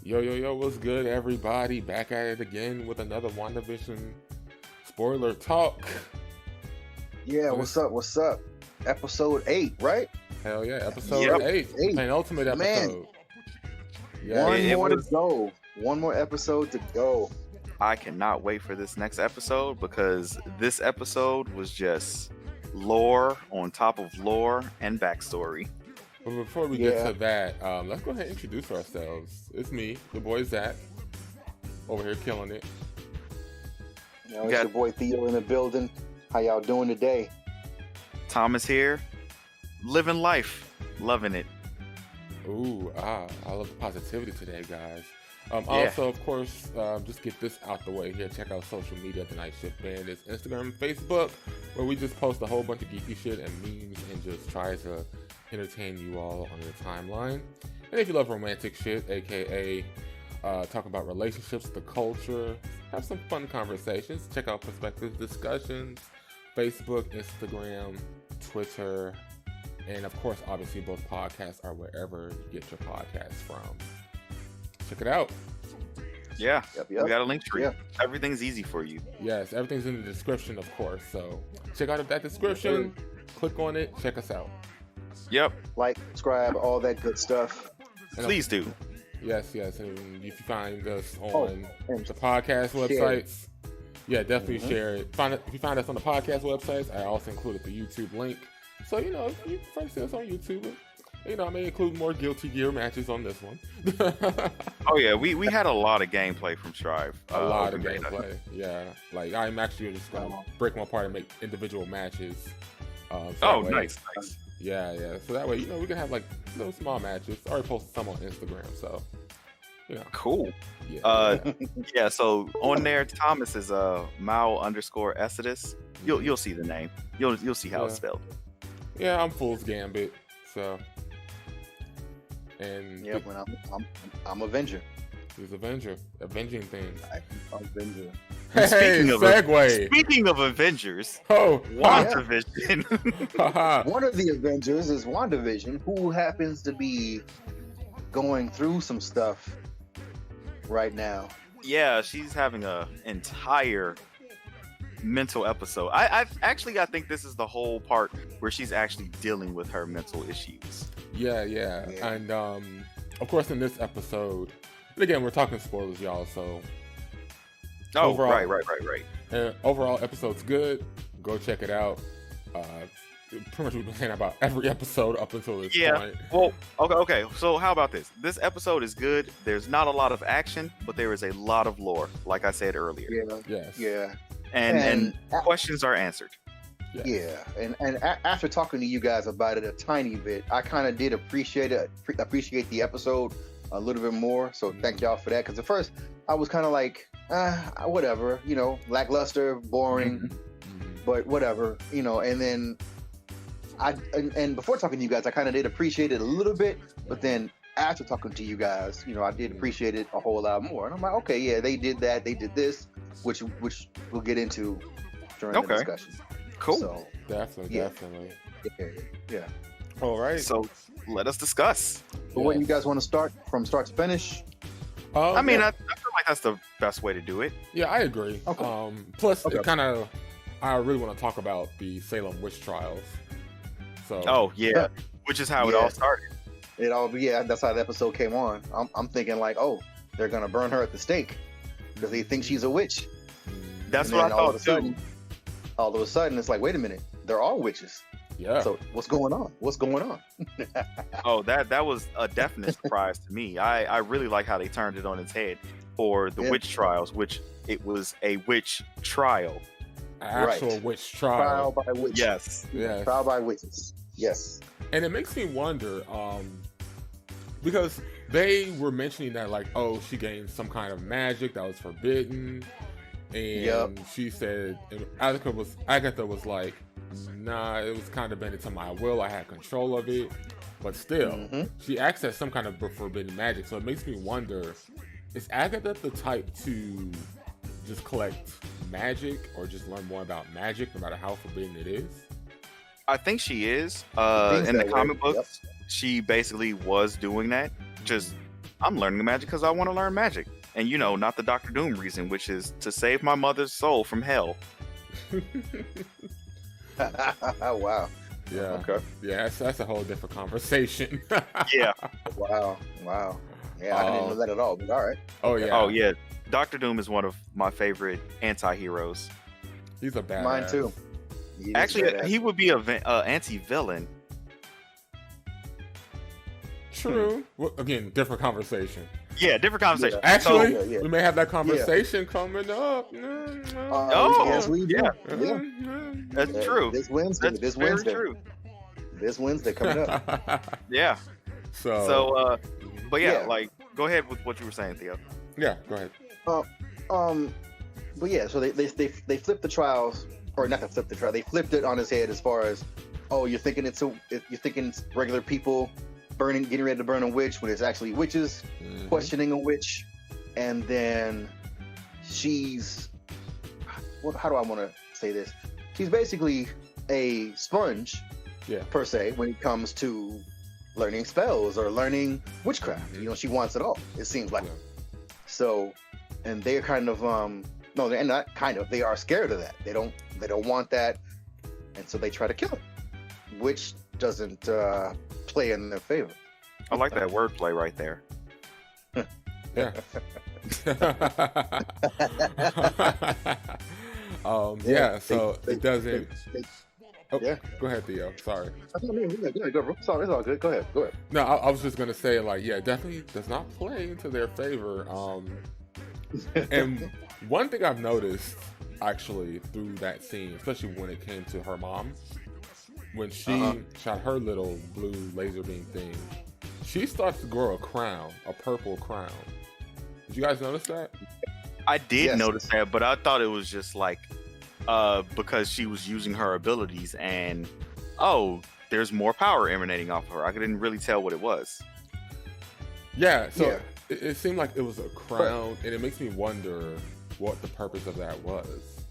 Yo, what's good, everybody? Back at it again with another WandaVision spoiler talk. Yeah, what's up? Episode 8, right? Hell yeah, episode 8. Penultimate episode. Yeah. One more episode to go. I cannot wait for this next episode because this episode was just lore on top of lore and backstory. But before we get to that, let's go ahead and introduce ourselves. It's me, the boy Zach, over here killing it. It's your boy Theo in the building. How y'all doing today? Thomas here, living life, loving it. Ooh, I love the positivity today, guys. Also, of course, just get this out the way here. Check out social media at the Night-Shift Bandits, Instagram and Facebook, where we just post a whole bunch of geeky shit and memes and just try to entertain you all on your timeline. And if you love romantic shit, aka talk about relationships, the culture, have some fun conversations, check out Perspective Discussions, Facebook, Instagram, Twitter, and of course, obviously, both podcasts are wherever you get your podcasts from. Check it out. Yeah, Yep. we got a link tree. Yeah. Everything's easy for you. Yes, everything's in the description, of course. So check out that description, click on it, check us out. Yep. Like, subscribe, all that good stuff. Please do. Yes. And if you find us on the podcast websites, definitely share it. If you find us on the podcast websites, I also included the YouTube link. So, if you first see us on YouTube, I may include more Guilty Gear matches on this one. Oh, yeah. We had a lot of gameplay from Strive. A lot of gameplay. Yeah. Like, I'm actually just going to break them apart and make individual matches. Nice. Yeah. So that way, we can have like little small matches. I already posted some on Instagram, so cool. Yeah. So on there, Thomas is Mao_Exodus. You'll see the name. You'll see how it's spelled. Yeah, I'm Fool's Gambit. So. And I'm Avenger. He's Avenger, avenging things. Avenger. Speaking of Avengers, WandaVision. One of the Avengers is WandaVision, who happens to be going through some stuff right now. Yeah, she's having a entire mental episode. I think this is the whole part where she's actually dealing with her mental issues. Yeah. And of course, in this episode, and again, we're talking spoilers, y'all. So. Overall, right. Overall, episode's good. Go check it out. Pretty much we've been saying about every episode up until this point. Well, okay. So how about this? This episode is good. There's not a lot of action, but there is a lot of lore, like I said earlier. Yeah. And questions are answered. Yes. Yeah. And after talking to you guys about it a tiny bit, I kind of did appreciate the episode a little bit more. So thank y'all for that. Because at first I was kind of like, whatever, lackluster, boring, but whatever, and then and before talking to you guys, I kind of did appreciate it a little bit, but then after talking to you guys, I did appreciate it a whole lot more. And I'm like, okay, yeah, they did that, they did this, which we'll get into during the discussion. Cool. So, definitely. Yeah. All right. So let us discuss. But what do you guys want to start from start to finish? I feel like that's the best way to do it. Yeah, I agree. Okay. Plus, it I really want to talk about the Salem witch trials. So. Which is how it all started. That's how the episode came on. I'm thinking like, they're gonna burn her at the stake because they think she's a witch. That's what I thought too. All of a sudden, it's like, wait a minute, they're all witches. Yeah. So what's going on? That was a definite surprise to me. I really like how they turned it on its head for the witch trials, which it was a witch trial. Actual witch trial. Trial by witches. Yes. Trial by witches. Yes. And it makes me wonder, because they were mentioning that like, she gained some kind of magic that was forbidden. And she said, and Agatha was like, nah, it was kind of bending to my will. I had control of it. But still, she accessed some kind of forbidden magic. So it makes me wonder, is Agatha the type to just collect magic or just learn more about magic no matter how forbidden it is? I think she is. In the comic books, she basically was doing that. Just I'm learning magic because I want to learn magic. And, not the Doctor Doom reason, which is to save my mother's soul from hell. Wow. Yeah. Okay. Yeah, that's a whole different conversation. Yeah. Wow. Yeah, I didn't know that at all, but all right. Oh, yeah. Oh, yeah. Dr. Doom is one of my favorite anti-heroes. He's a badass. Mine too. Actually, he would be a anti-villain. True. Well, again, different conversation. Yeah, different conversation. Yeah. Actually, we may have that conversation coming up. Oh, yes, we do. yeah. Yeah. That's true. This Wednesday. That's very true. This Wednesday coming up. Yeah. So, but yeah, like, go ahead with what you were saying, Theo. Yeah, go ahead. But yeah, so they flipped the trials, or not to flip the trial. They flipped it on his head as far as, you're thinking it's regular people getting ready to burn a witch when it's actually witches questioning a witch, and then she's how do I want to say this? She's basically a sponge, per se, when it comes to learning spells or learning witchcraft. She wants it all. It seems like. So, and they're kind of no, they're not kind of. They are scared of that. They don't want that, and so they try to kill her, which doesn't play in their favor. I like that wordplay right there. Yeah. Yeah. So it doesn't. Yeah. Go ahead, Theo. Sorry. Sorry, it's all good. Go ahead. No, I was just gonna say, like, yeah, definitely does not play into their favor. And one thing I've noticed actually through that scene, especially when it came to her mom, when she shot her little blue laser beam thing, she starts to grow a purple crown. Did you guys notice that? I did notice that, but I thought it was just like because she was using her abilities and there's more power emanating off of her. I didn't really tell what it was. Yeah, so it seemed like it was a crown, and it makes me wonder what the purpose of that was.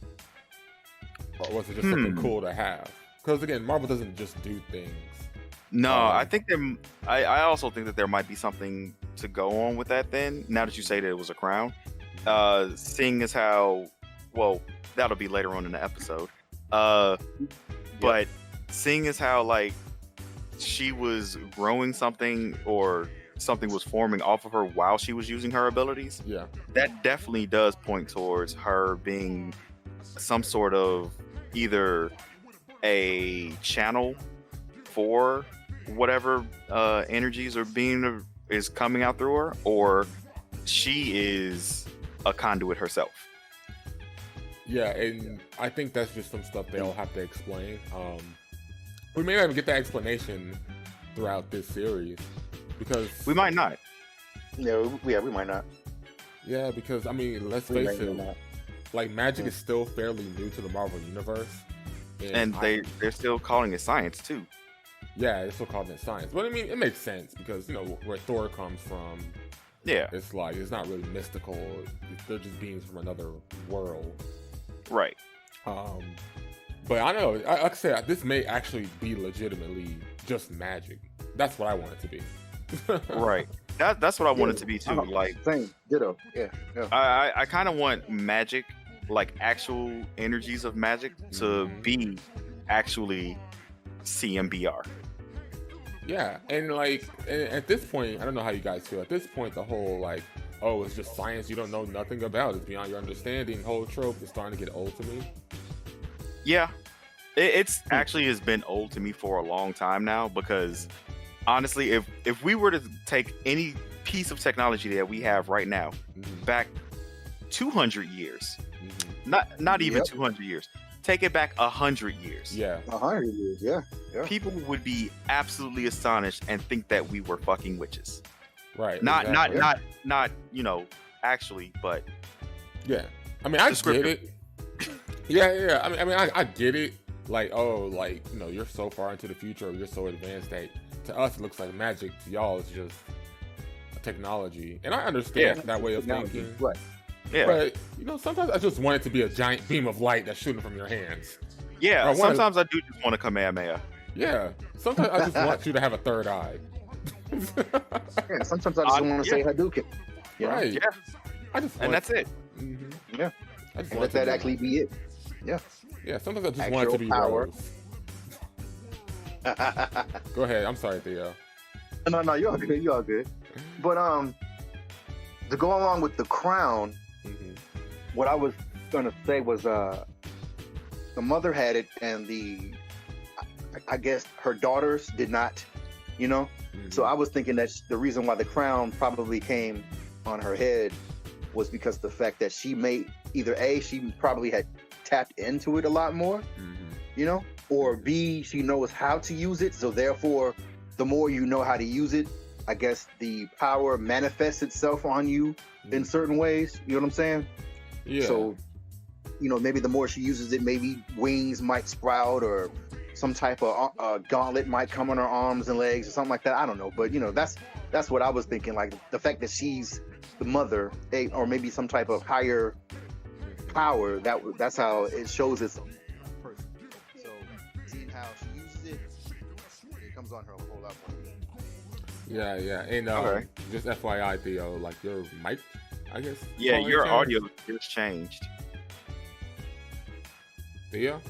Or was it just something cool to have? Because again, Marvel doesn't just do things. No, I think I also think that there might be something to go on with that then, now that you say that it was a crown. Seeing as how, that'll be later on in the episode. But seeing as how, like, she was growing something or something was forming off of her while she was using her abilities, that definitely does point towards her being some sort of either a channel for whatever energies or being is coming out through her, or she is a conduit herself. Yeah, and I think that's just some stuff they'll have to explain. We may not even get that explanation throughout this series, because we might not. Yeah, we might not. Yeah, because I mean, let's face it, like, magic is still fairly new to the Marvel universe, and they're still calling it science too. Yeah, it's still calling it science, but I mean, it makes sense because where Thor comes from. Yeah, it's like it's not really mystical. They're just beings from another world. Right. But I know, like I said, this may actually be legitimately just magic. That's what I want it to be. Right. That's what I want it to be too. Like, same, ditto. Yeah. I kind of want magic, like actual energies of magic, to be actually CMBR. Yeah, and like at this point, I don't know how you guys feel. At this point, the whole like, it's just science you don't know nothing about, it's beyond your understanding, whole trope is starting to get old to me. Yeah, it's actually has been old to me for a long time now, because honestly, if we were to take any piece of technology that we have right now back 200 years, not even 200 years, take it back 100 years. Yeah. 100 years, yeah. People would be absolutely astonished and think that we were fucking witches. Right. Not actually, but yeah. I mean, I get it. Yeah. I mean, I get it. Like, you're so far into the future, or you're so advanced that to us it looks like magic. To y'all, it's just a technology. And I understand that way of thinking. Right. Yeah. But sometimes I just want it to be a giant beam of light that's shooting from your hands. Yeah. Sometimes I do just want a Kamehameha. Yeah. Sometimes I just want you to have a third eye. Yeah, sometimes I just want to say Hadouken. You know? Right. Yeah. And that's it. Mm-hmm. Yeah. I just And want let that actually be it. Yeah. Yeah, sometimes I just Actual want it to be power. Rose. Go ahead. I'm sorry, Theo. No, you're all good. You're all good. But to go along with the crown, Mm-hmm. what I was gonna say was the mother had it, and I guess her daughters did not. You know, Mm-hmm. so I was thinking that the reason why the crown probably came on her head was because the fact that she she probably had tapped into it a lot more. Mm-hmm. You know, or B, she knows how to use it, so therefore, the more you know how to use it, I guess the power manifests itself on you in certain ways. You know what I'm saying? Yeah. So, you know, maybe the more she uses it, maybe wings might sprout or some type of gauntlet might come on her arms and legs or something like that. I don't know, but you know, that's what I was thinking. Like the fact that she's the mother, or maybe some type of higher power. That's how it shows its person. So seeing how she uses it, it comes on her a whole lot more. Yeah. And Okay. just FYI, Theo, like your mic, I guess. Yeah, quality your changed? audio just changed. Theo?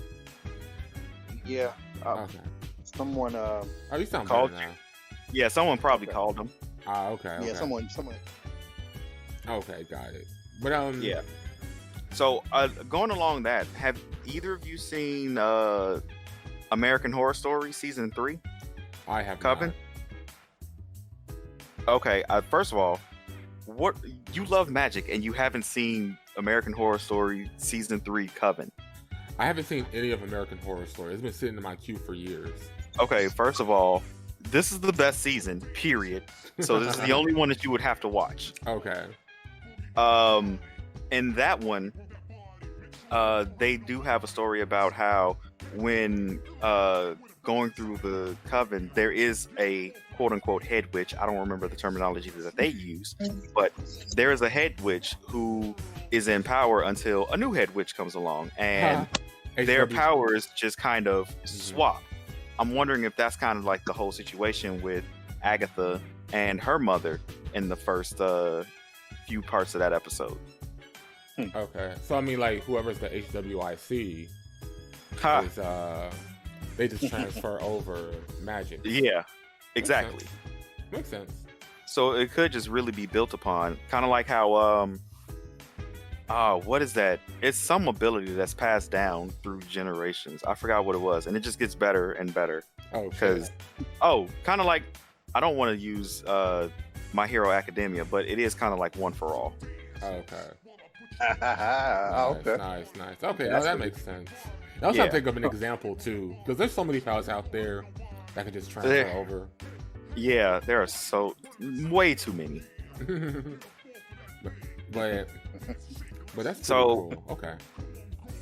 Yeah. Okay. Someone. Oh, you sound Called better now. Yeah, someone probably called him. Okay. Yeah. Someone. Okay, got it. But Yeah. So going along that, have either of you seen American Horror Story season 3? I have Coven? Okay, first of all, what you love magic and you haven't seen American Horror Story season 3 Coven? I haven't seen any of American Horror Story. It's been sitting in my queue for years. Okay, first of all, this is the best season, period. So this is the only one that you would have to watch. Okay. In that one, they do have a story about how when going through the coven, there is a quote-unquote head witch. I don't remember the terminology that they use, but there is a head witch who is in power until a new head witch comes along, and their powers just kind of swap. I'm wondering if that's kind of like the whole situation with Agatha and her mother in the first few parts of that episode. Okay. So I mean, like whoever's the HWIC Ha. is they just transfer over magic. Yeah, exactly. Makes sense. So it could just really be built upon, kind of like how what is that? It's some ability that's passed down through generations. I forgot what it was, and it just gets better and better. Oh, Because kind of like, I don't want to use My Hero Academia, but it is kind of like One for All. Okay. Okay. Nice. Okay, now that makes sense. I was trying to think of an example too, because there's so many powers out there that can just transfer over. Yeah, there are so way too many. but that's pretty So- cool. Okay.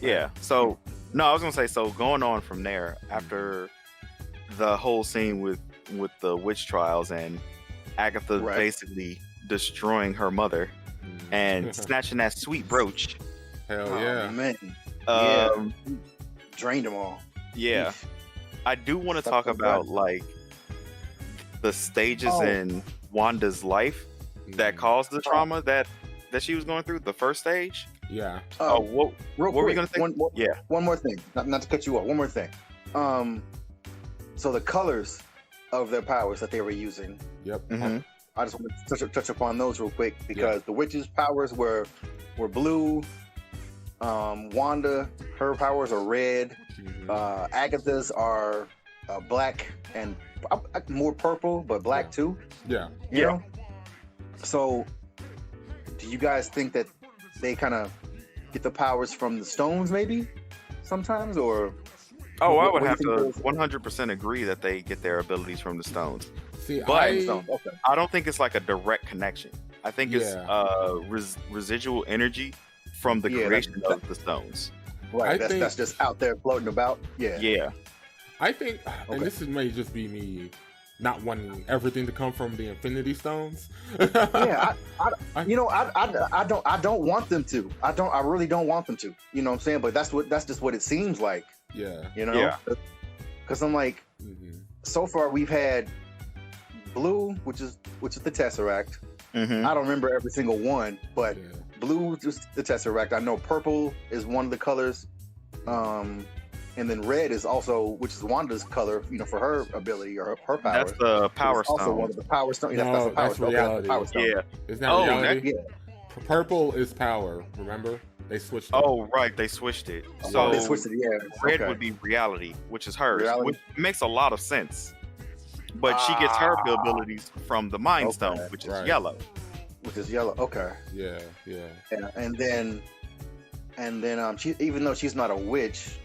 Yeah. So no, I was gonna say, so going on from there, after the whole scene with the witch trials and Agatha Right. basically destroying her mother and snatching that sweet brooch. Hell Oh, yeah. man. Um, Drained them all. yeah. I do want to talk Something about good. like the stages Oh. in Wanda's life that caused the trauma that she was going through. The first stage. Yeah. Oh, what real were we quick, gonna think? Yeah. One more thing, not to cut you off. One more thing. So the colors of their powers that they were using, Yep. Mhm. I just want to touch upon those real quick because the witch's powers were blue. Wanda, her powers are red. Mhm. Agatha's are black and more purple, but black Yeah. too. Yeah. You know? So, do you guys think that they kind of get the powers from the stones, maybe sometimes, or? Oh, I What would do you have think to those- 100% agree that they get their abilities from the stones. See, But- Stones, okay. I don't think it's like a direct connection. I think it's Yeah. residual energy from the Yeah, creation of the stones. Right, I think- that's just out there floating about. Yeah. Yeah. I think, and Okay. this may just be me not wanting everything to come from the Infinity Stones. Yeah, I don't want them to. I really don't want them to. You know what I'm saying? But that's just what it seems like. Yeah. You know? Yeah. Because I'm like, Mhm. so far we've had blue, which is the Tesseract. Mhm. I don't remember every single one, but blue is the Tesseract. I know purple is one of the colors. And then red is also, which is Wanda's color, for her ability or her power. That's the Power Also Stone. one of the Power Stone. No, that's the reality. Power Stone. Yeah. Isn't that reality? Yeah. Purple is power. Remember, they switched. Oh, right. They switched it. So So they switched it. Yeah. red Okay. would be reality, which is hers, Reality. which makes a lot of sense. But she gets her abilities from the Mind Stone, which is Right. yellow. Which is yellow. Okay. Yeah. And then she, even though she's not a witch,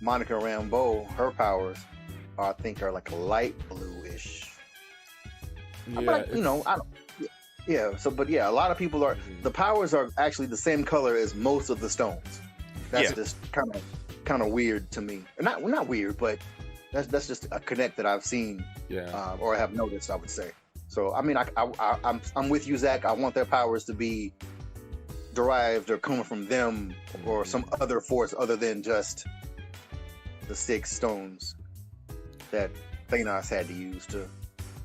Monica Rambeau, her powers, I think, are like light bluish. Yeah. But, I don't. Yeah. So, but yeah, a lot of people are. The powers are actually the same color as most of the stones. That's just kind of weird to me. Not weird, but that's just a connect that I've seen. Yeah. Or I have noticed, I would say. So, I mean, I'm with you, Zach. I want their powers to be derived or coming from them or some other force other than just the 6 stones that Thanos had to use to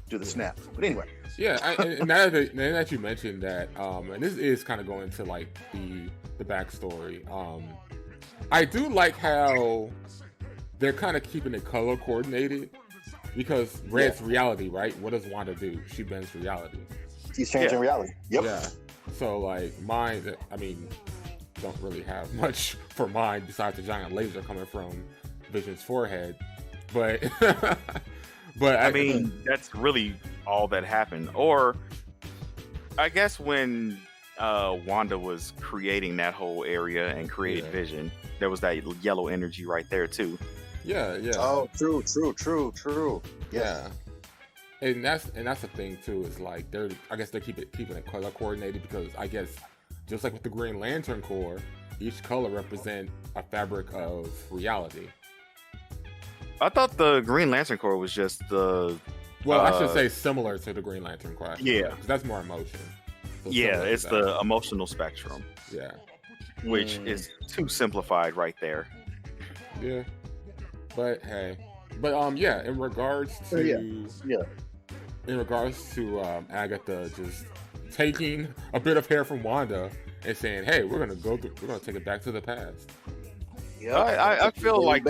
do the snap. But anyway. Yeah, and now that you mentioned that, and this is kind of going to like the backstory. I do like how they're kind of keeping it color coordinated because red's reality, right? What does Wanda do? She bends reality. She's changing reality. Yep. Yeah. So like mine, I mean, don't really have much for mine besides the giant laser coming from Vision's forehead, but I mean, that's really all that happened. Or I guess when Wanda was creating that whole area and created Vision, there was that yellow energy right there too. Yeah. Oh, true. Yeah. And that's the thing too. Is like I guess they're keeping it color coordinated because I guess just like with the Green Lantern Corps, each color represent a fabric of reality. I thought the Green Lantern Corps was just the. Well, I should say similar to the Green Lantern Corps. Yeah, because that's more emotion. So yeah, it's the emotional spectrum. Yeah, which is too simplified right there. Yeah, but hey, yeah. In regards to Agatha just taking a bit of hair from Wanda and saying, "Hey, we're gonna take it back to the past." Yeah, I feel like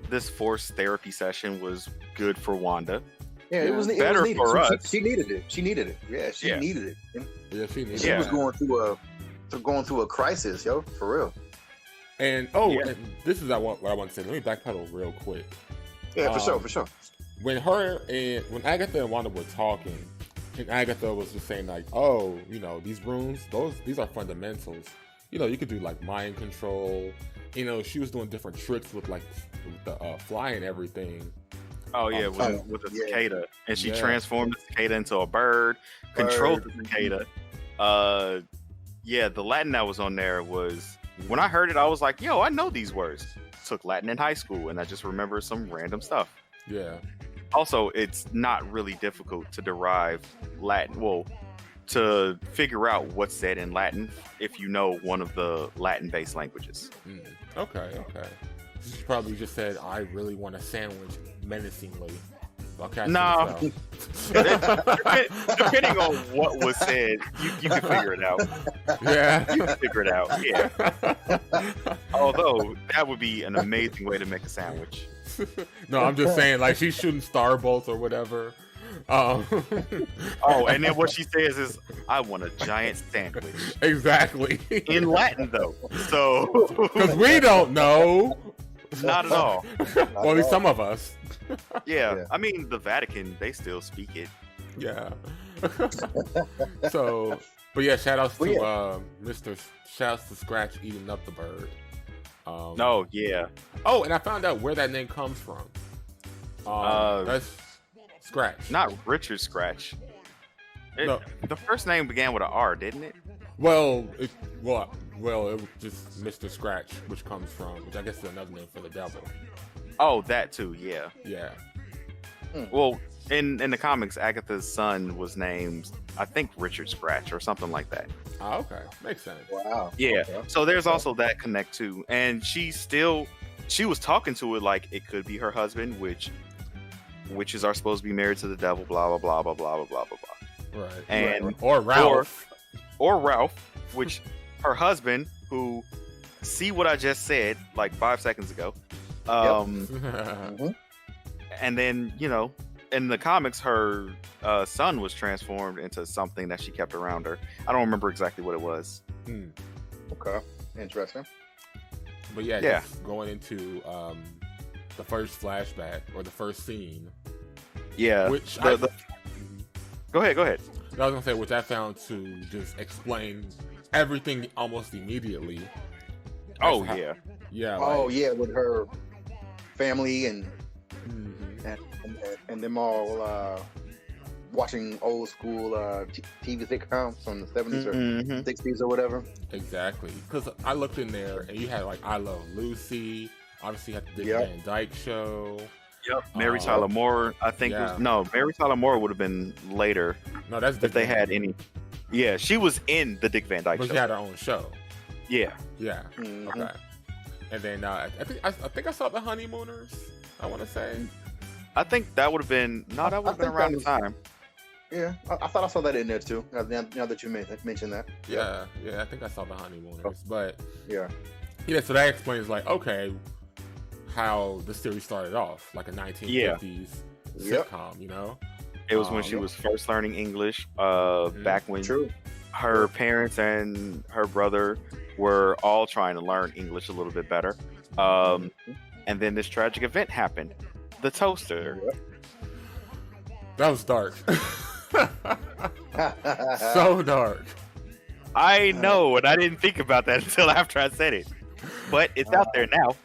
this forced therapy session was good for Wanda. Yeah, it was better needed. for us. She needed it. Yeah, she needed it. Yeah, she needed it. She was going through a crisis, yo, for real. And and this is what I want to say. Let me backpedal real quick. Yeah, for sure. When Agatha and Wanda were talking, and Agatha was just saying like, "Oh, these runes, these are fundamentals. You could do like mind control. She was doing different tricks with the fly and everything." Oh yeah, with a cicada, and she transformed the cicada into a bird, controlled the cicada. The Latin that was on there was, when I heard it, I was like, "Yo, I know these words." Took Latin in high school, and I just remember some random stuff. Yeah. Also, it's not really difficult to derive Latin. Well, to figure out what's said in Latin if you know one of the Latin-based languages. Okay. She probably just said, "I really want a sandwich," menacingly. No. Depending on what was said, you can figure it out. Yeah. You can figure it out, yeah. Although, that would be an amazing way to make a sandwich. No, I'm just saying, like, she's shooting star bolts or whatever. Oh, and then what she says is, "I want a giant sandwich." Exactly. In Latin, though. So. Because we don't know. Not at all. Well, at least some of us. Yeah. I mean, the Vatican, they still speak it. Yeah. So, but yeah, shout outs to shouts to Scratch eating up the bird. Oh, yeah. Oh, and I found out where that name comes from. That's Scratch. Not Richard Scratch. No. The first name began with an R, didn't it? Well, it was just Mr. Scratch, which I guess is another name for the devil. Oh, that too, yeah. Yeah. Well, in the comics, Agatha's son was named, I think, Richard Scratch or something like that. Oh, okay. Makes sense. Wow. Yeah. Okay. So there's also that connect too. And she was talking to it like it could be her husband, which witches are supposed to be married to the devil, blah blah blah blah blah blah blah blah blah. Right. And or Ralph. Or Ralph, which her husband, who see what I just said like 5 seconds ago. And then, you know, in the comics, her son was transformed into something that she kept around her. I don't remember exactly what it was. Okay, interesting. But yeah, just going into the first flashback or the first scene. Yeah. Which Go ahead. I was gonna say, which I found to just explain everything almost immediately. Oh yeah. With her family and them all watching old school TV sitcoms from the 70s or 60s or whatever. Exactly, because I looked in there and you had like I Love Lucy. Obviously, you had the Dick Van Dyke Show. Yep. Mary Tyler Moore, I think. Mary Tyler Moore would have been later. No, that's if they had any. Yeah, she was in the Dick Van Dyke show. But she had her own show. Yeah. Yeah. Okay. And then I think I saw the Honeymooners. I want to say. I think that would have been that would have been around the time. Yeah, I thought I saw that in there too. Now that you mentioned that. Yeah, I think I saw the Honeymooners, but yeah. So that explains like how the series started off, like a 1950s sitcom. You know, it was when she was first learning English. Back when her parents and her brother were all trying to learn English a little bit better. And then this tragic event happened. The toaster. That was dark. So dark. I know, and I didn't think about that until after I said it. But it's out there now.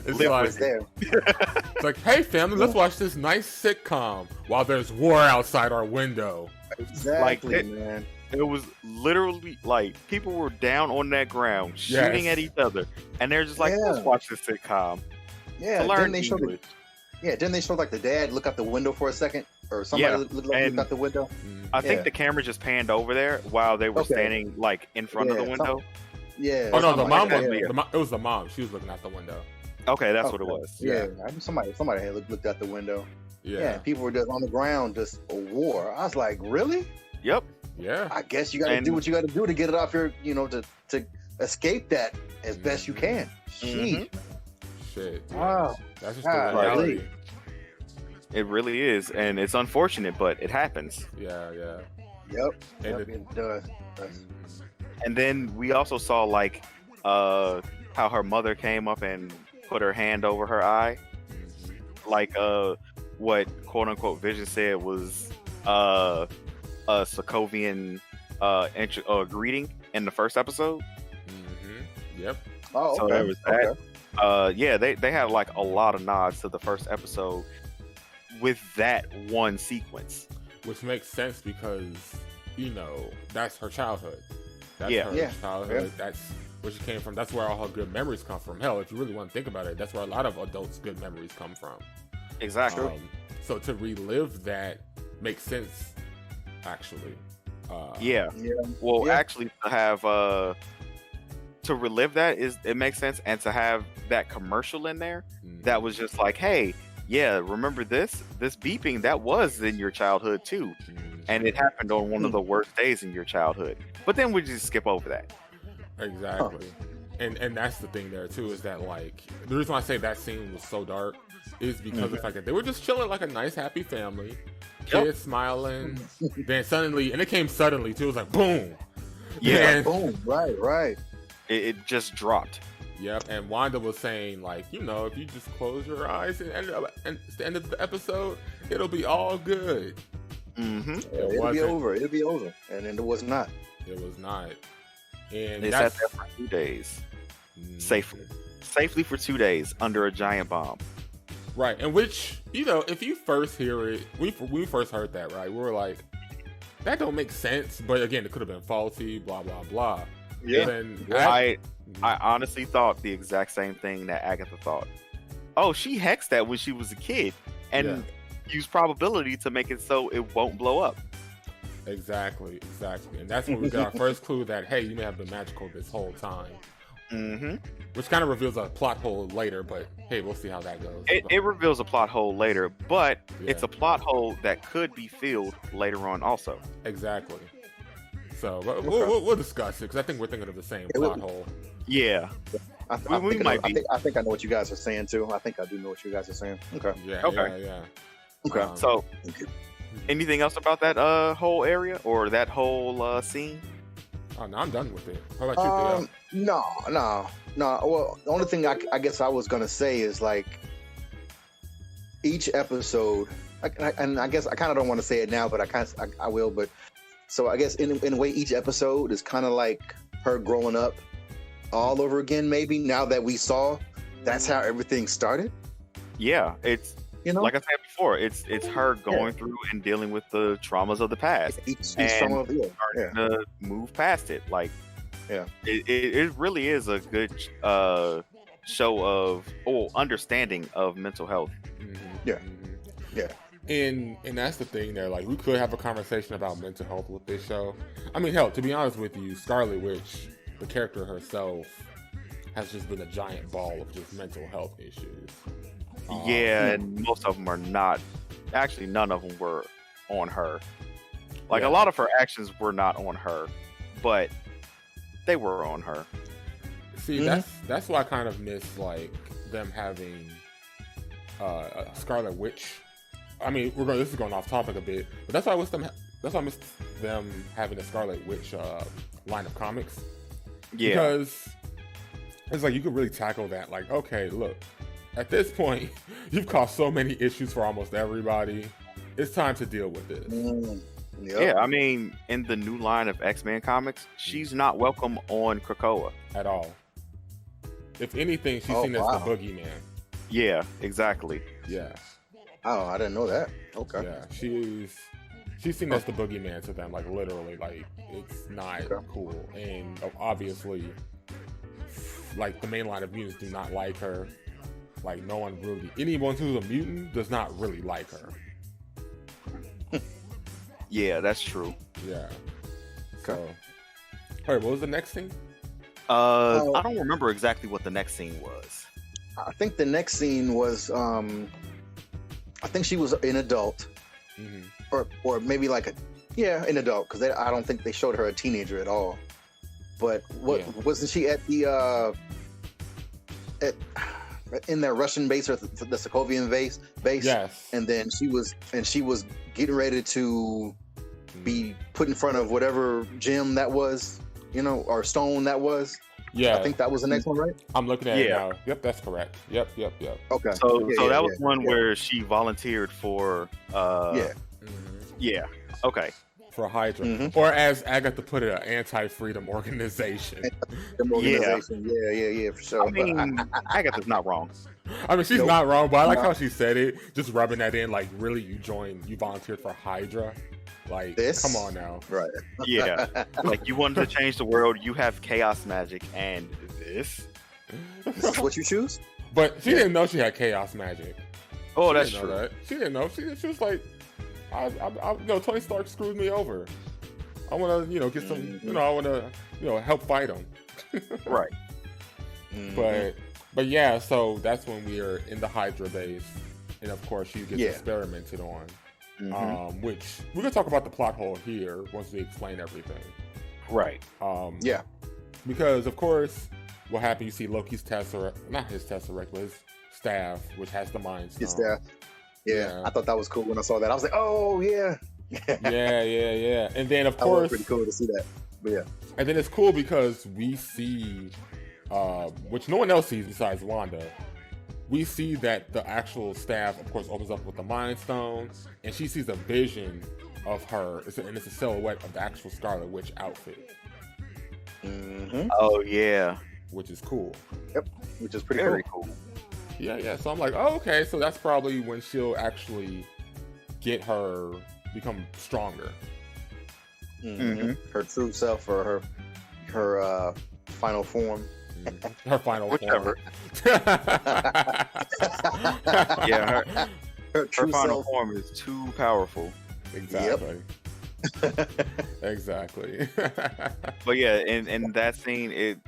It's like, hey family, let's watch this nice sitcom while there's war outside our window. Exactly, man. It was literally like people were down on that ground shooting at each other, and they're just like, let's watch this sitcom. Yeah, to learn English. Didn't they show like the dad look out the window for a second, or somebody look out the window? I think the camera just panned over there while they were standing like in front of the window. Oh no, the mom it was the mom. She was looking out the window. Okay, that's what it was. Yeah, I think somebody had looked out the window. Yeah, people were just on the ground, just a war. I was like, really? Yep. Yeah. I guess you got to do what you got to do to get it off your, to escape that as best you can. Shit. Wow. That's just the reality. It really is, and it's unfortunate, but it happens. Yeah. Yep. It does. And then we also saw like how her mother came up and put her hand over her eye, like what quote unquote Vision said was a Sokovian greeting in the first episode. Yep. Oh, okay. So there was that. They had like a lot of nods to the first episode with that one sequence, which makes sense because that's her childhood. That's her childhood. That's where she came from. That's where all her good memories come from. Hell, if you really want to think about it, that's where a lot of adults' good memories come from. Exactly. So to relive that makes sense, actually. Actually, to have to relive that it makes sense, and to have that commercial in there that was just like, hey, remember this beeping that was in your childhood too, and it happened on one of the worst days in your childhood. But then we just skip over that. Exactly. And that's the thing there too, is that like the reason why I say that scene was so dark is because of the fact that they were just chilling like a nice happy family, kids smiling, then suddenly, and it came suddenly too, it was like boom. Boom, right. It just dropped. Yep, and Wanda was saying like, if you just close your eyes and it's the end of the episode, it'll be all good. It'll be over, and then it was not. It was not. And they sat there for 2 days, safely for 2 days under a giant bomb. Right, and which if you first hear it, we first heard that, right? We were like, that don't make sense. But again, it could have been faulty, blah blah blah. Yeah. I honestly thought the exact same thing that Agatha thought. Oh, she hexed that when she was a kid, and used probability to make it so it won't blow up. Exactly. And that's when we got our first clue that, hey, you may have been magical this whole time. Mm-hmm. Which kind of reveals a plot hole later, but hey, we'll see how that goes. It reveals a plot hole later, but Yeah. it's a plot hole that could be filled later on also. Exactly. So we'll discuss it because I think we're thinking of the same plot hole. Yeah. I think I know what you guys are saying too. I think I do know what you guys are saying. Okay. Yeah. Okay. So, anything else about that whole area or that whole scene? Oh, no, I'm done with it. How about you, Theo? No. Well, the only thing I guess I was gonna say is like each episode, and I guess I kind of don't want to say it now, but I will. But so I guess in a way, each episode is kind of like her growing up all over again. Maybe now that we saw that's how everything started. Yeah, it's like I said before, it's her going through and dealing with the traumas of the past, and starting to move past it. Like, it really is a good show of understanding of mental health. Yeah. And that's the thing there. Like, we could have a conversation about mental health with this show. I mean, hell, to be honest with you, Scarlet Witch, the character herself, has just been a giant ball of just mental health issues. And most of them are not. Actually, none of them were on her. Like, a lot of her actions were not on her, but they were on her. See, that's why I kind of miss like them having a Scarlet Witch. I mean, this is going off topic a bit, but that's why I miss them having a Scarlet Witch line of comics. Yeah, because it's like you could really tackle that. Like, okay, look, at this point, you've caused so many issues for almost everybody. It's time to deal with this. Yeah, I mean, in the new line of X-Men comics, she's not welcome on Krakoa at all. If anything, she's seen as the boogeyman. Yeah, exactly. Yeah. Oh, I didn't know that. Okay. Yeah, she's seen as the boogeyman to them, like literally, like it's not cool. And obviously, like the main line of mutants do not like her. Like anyone who's a mutant does not really like her. Yeah, that's true. Yeah. So, all right, what was the next thing? I don't remember exactly what the next scene was. I think the next scene was, I think she was an adult, or maybe like an adult, because I don't think they showed her a teenager at all. But wasn't she at the in that Russian base or the Sokovian base? Yes. And then she was getting ready to be put in front of whatever gem that was, or stone that was. Yeah. I think that was the next one, right? I'm looking at it now. Yep, that's correct. Yep. Okay. So that was one where she volunteered for Okay. For Hydra. Or as Agatha put it, an anti-freedom organization. Yeah, for sure. I mean, Agatha's not wrong. I mean, she's not wrong, but I like how she said it, just rubbing that in, like, really, you volunteered for Hydra? Like, come on now. Right. Yeah. Like, you wanted to change the world, you have chaos magic, and this? This is what you choose? But she didn't know she had chaos magic. Oh, that's true. That. She didn't know. She was like, Tony Stark screwed me over. I want to, get some, I want to, help fight him. Right. But yeah, so that's when we are in the Hydra base, and of course you get experimented on. Which we're gonna talk about the plot hole here once we explain everything. Right. Because of course, what happened? You see Loki's Tesseract, not his Tesseract, but his staff, which has the Mind Stone. His staff. Yeah, I thought that was cool when I saw that. I was like, oh yeah. yeah. And then of course, pretty cool to see that. But yeah. And then it's cool because we see, which no one else sees besides Wanda. We see that the actual staff, of course, opens up with the Mind Stone, and she sees a vision of her, and it's a silhouette of the actual Scarlet Witch outfit. Oh yeah, which is cool. Yep, which is very cool. Yeah. So I'm like, oh, okay, so that's probably when she'll actually get become stronger. Her true self, or her final form. Her final Whichever. form. Her final form is too powerful. Exactly. Exactly. But yeah, in that scene,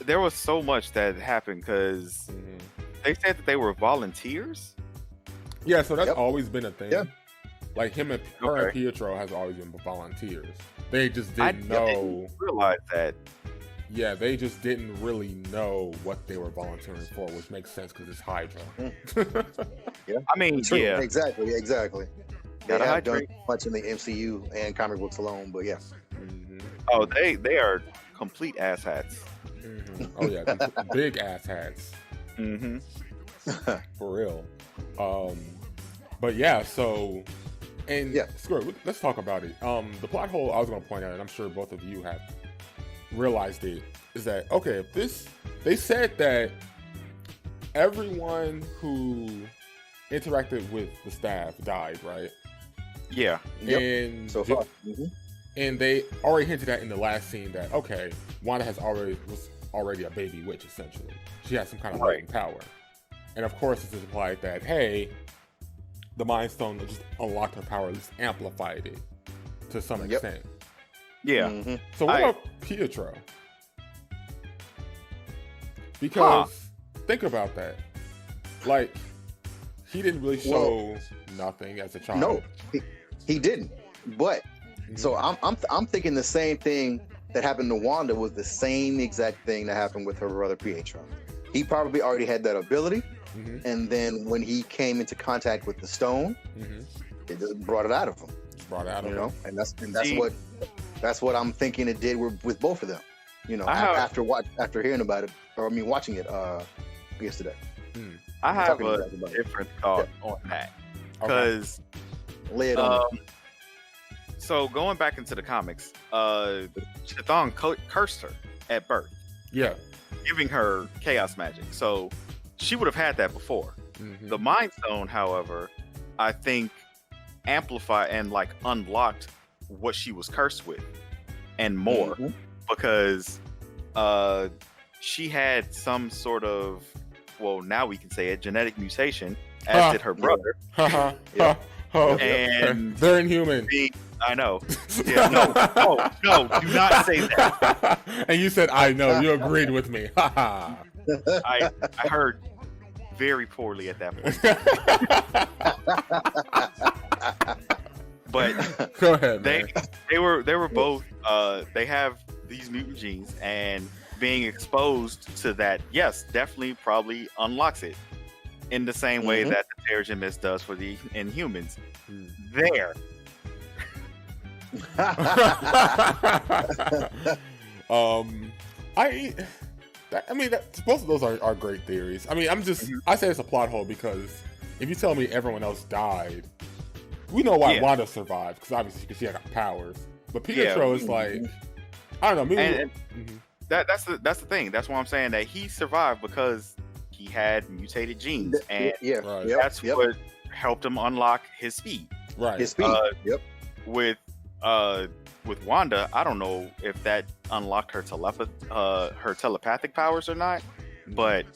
there was so much that happened because they said that they were volunteers. Yeah, so that's Yep. always been a thing. Yeah. Like her and Pietro has always been volunteers. They just I didn't know. didn't realize that. Yeah, they just didn't really know what they were volunteering for, which makes sense because it's Hydra. I mean, True. yeah, Exactly. They Gotta have done hydrate. much in the MCU and comic books alone, but yeah. Oh, they are complete asshats. Oh yeah, these big ass hats. Mm-hmm. For real. But yeah, so and Yeah. screw it, let's talk about it. The plot hole I was gonna point out, and I'm sure both of you have realized it, is that okay, if this they said that everyone who interacted with the staff died, right? Yeah. Yep. And So far. and they already hinted at in the last scene that okay, Wanda was already a baby witch essentially. She has some kind of latent power. And of course it's implied that hey, the Mind Stone just unlocked her power, at least amplified it to some extent. Yeah. So what about Pietro? Because think about that. Like he didn't really show nothing as a child. No, he didn't. But so I'm thinking the same thing that happened to Wanda was the same exact thing that happened with her brother Pietro. He probably already had that ability, and then when he came into contact with the stone, it just brought it out of him. Brought it out of You him. know, and that's what I'm thinking it did with both of them. You know, after hearing about it, or I mean watching it yesterday. I have Talking to a you guys about it. different thought on that because Lay it on. so going back into the comics, Chthon cursed her at birth, Yeah. giving her chaos magic. So she would have had that before. The Mind Stone, however, I think amplified and like unlocked what she was cursed with and more because she had some sort of, well, now we can say it, genetic mutation, as did her brother. And they're inhuman. I know. Yeah, no, do not say that. And you said, I know. You agreed with me. I heard very poorly at that point. But Go ahead, man. they were both they have these mutant genes, and being exposed to that, yes, definitely probably unlocks it in the same way that the Terrigen Mist does for the Inhumans. There. I mean, both of those are great theories. I mean, I say it's a plot hole because if you tell me everyone else died, we know why Wanda survived, because obviously she had powers. But Pietro is like, I don't know. Maybe that's the thing. That's why I'm saying that he survived because he had mutated genes, and that's what helped him unlock his speed. Right. His speed. With Wanda, I don't know if that unlocked her telepathic powers or not, but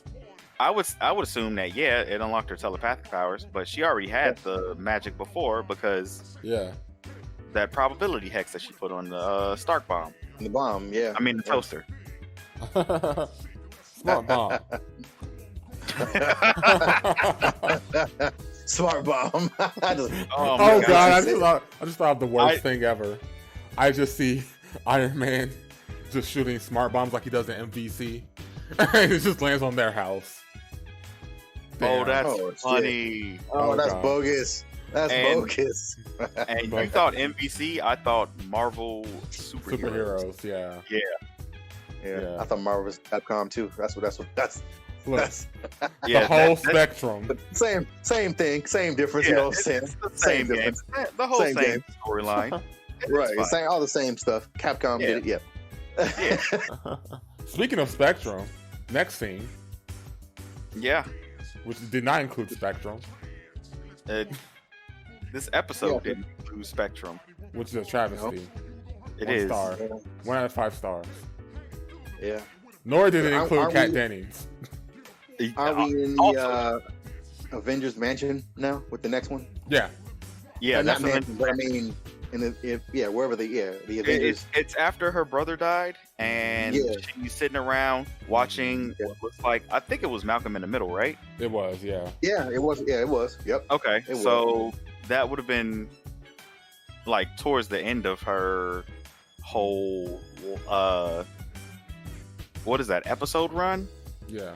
I would assume that it unlocked her telepathic powers, but she already had the magic before because that probability hex that she put on the Stark bomb. The bomb, I mean the toaster. Smart bomb. Smart bomb. Oh God! I just thought of the worst thing ever. I just see Iron Man just shooting smart bombs like he does in MVC, and it just lands on their house. Damn. Oh, that's funny. Oh, that's bogus. That's bogus. And you thought MVC? I thought Marvel superheroes. Yeah. I thought Marvel was Capcom too. That's the whole spectrum. But same thing, same difference. You know what I'm saying? It's the same game. The whole same storyline. Right, it's saying all the same stuff. Capcom did it. Yeah. Speaking of Spectrum, next scene. Yeah. Which did not include Spectrum. This episode didn't include Spectrum, which is a travesty. It is 1 star. 1 out of 5 stars. Yeah. Nor did it include Kat Dennings. Are we in the Avengers Mansion now with the next one? Yeah. Yeah, not mansion, but I mean wherever the Avengers. It's after her brother died, and she's sitting around watching what looks like, I think it was Malcolm in the Middle, right? It was, yeah. Yeah, it was. Yeah, it was. Yep. Okay, so that would have been like towards the end of her whole what is that, episode run? Yeah.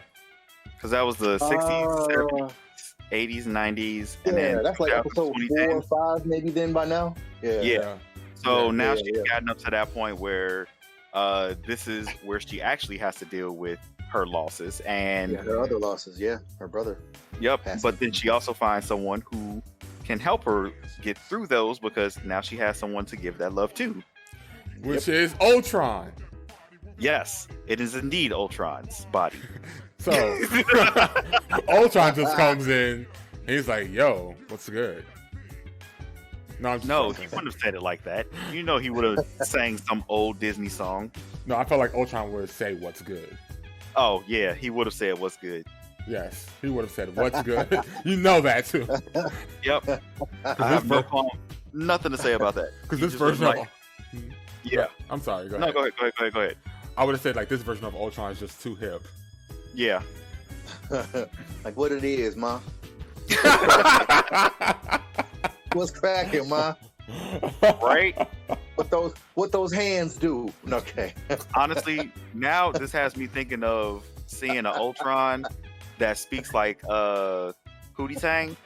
Because that was the 60s, 70s, 80s, 90s, and then that's like episode 4 or 5 maybe then by now. Yeah. So now she's gotten up to that point where this is where she actually has to deal with her losses and her other losses. Yeah, her brother. Yep. But then she also finds someone who can help her get through those, because now she has someone to give that love to, which is Ultron. Yes, it is indeed Ultron's body. So Ultron just comes in and he's like, "Yo, what's good?" No, he wouldn't have said it like that. You know, he would have sang some old Disney song. No, I felt like Ultron would say, "What's good?" Oh yeah, he would have said, "What's good?" Yes, he would have said, "What's good?" You know that too. Yep. I have nothing to say about that. Because this version of I'm sorry. Go ahead. No, go ahead. I would have said like this version of Ultron is just too hip. Yeah. Like what it is, ma. What's cracking, ma? Right? What those hands do? Okay. Honestly, now this has me thinking of seeing an Ultron that speaks like Hootie Tang.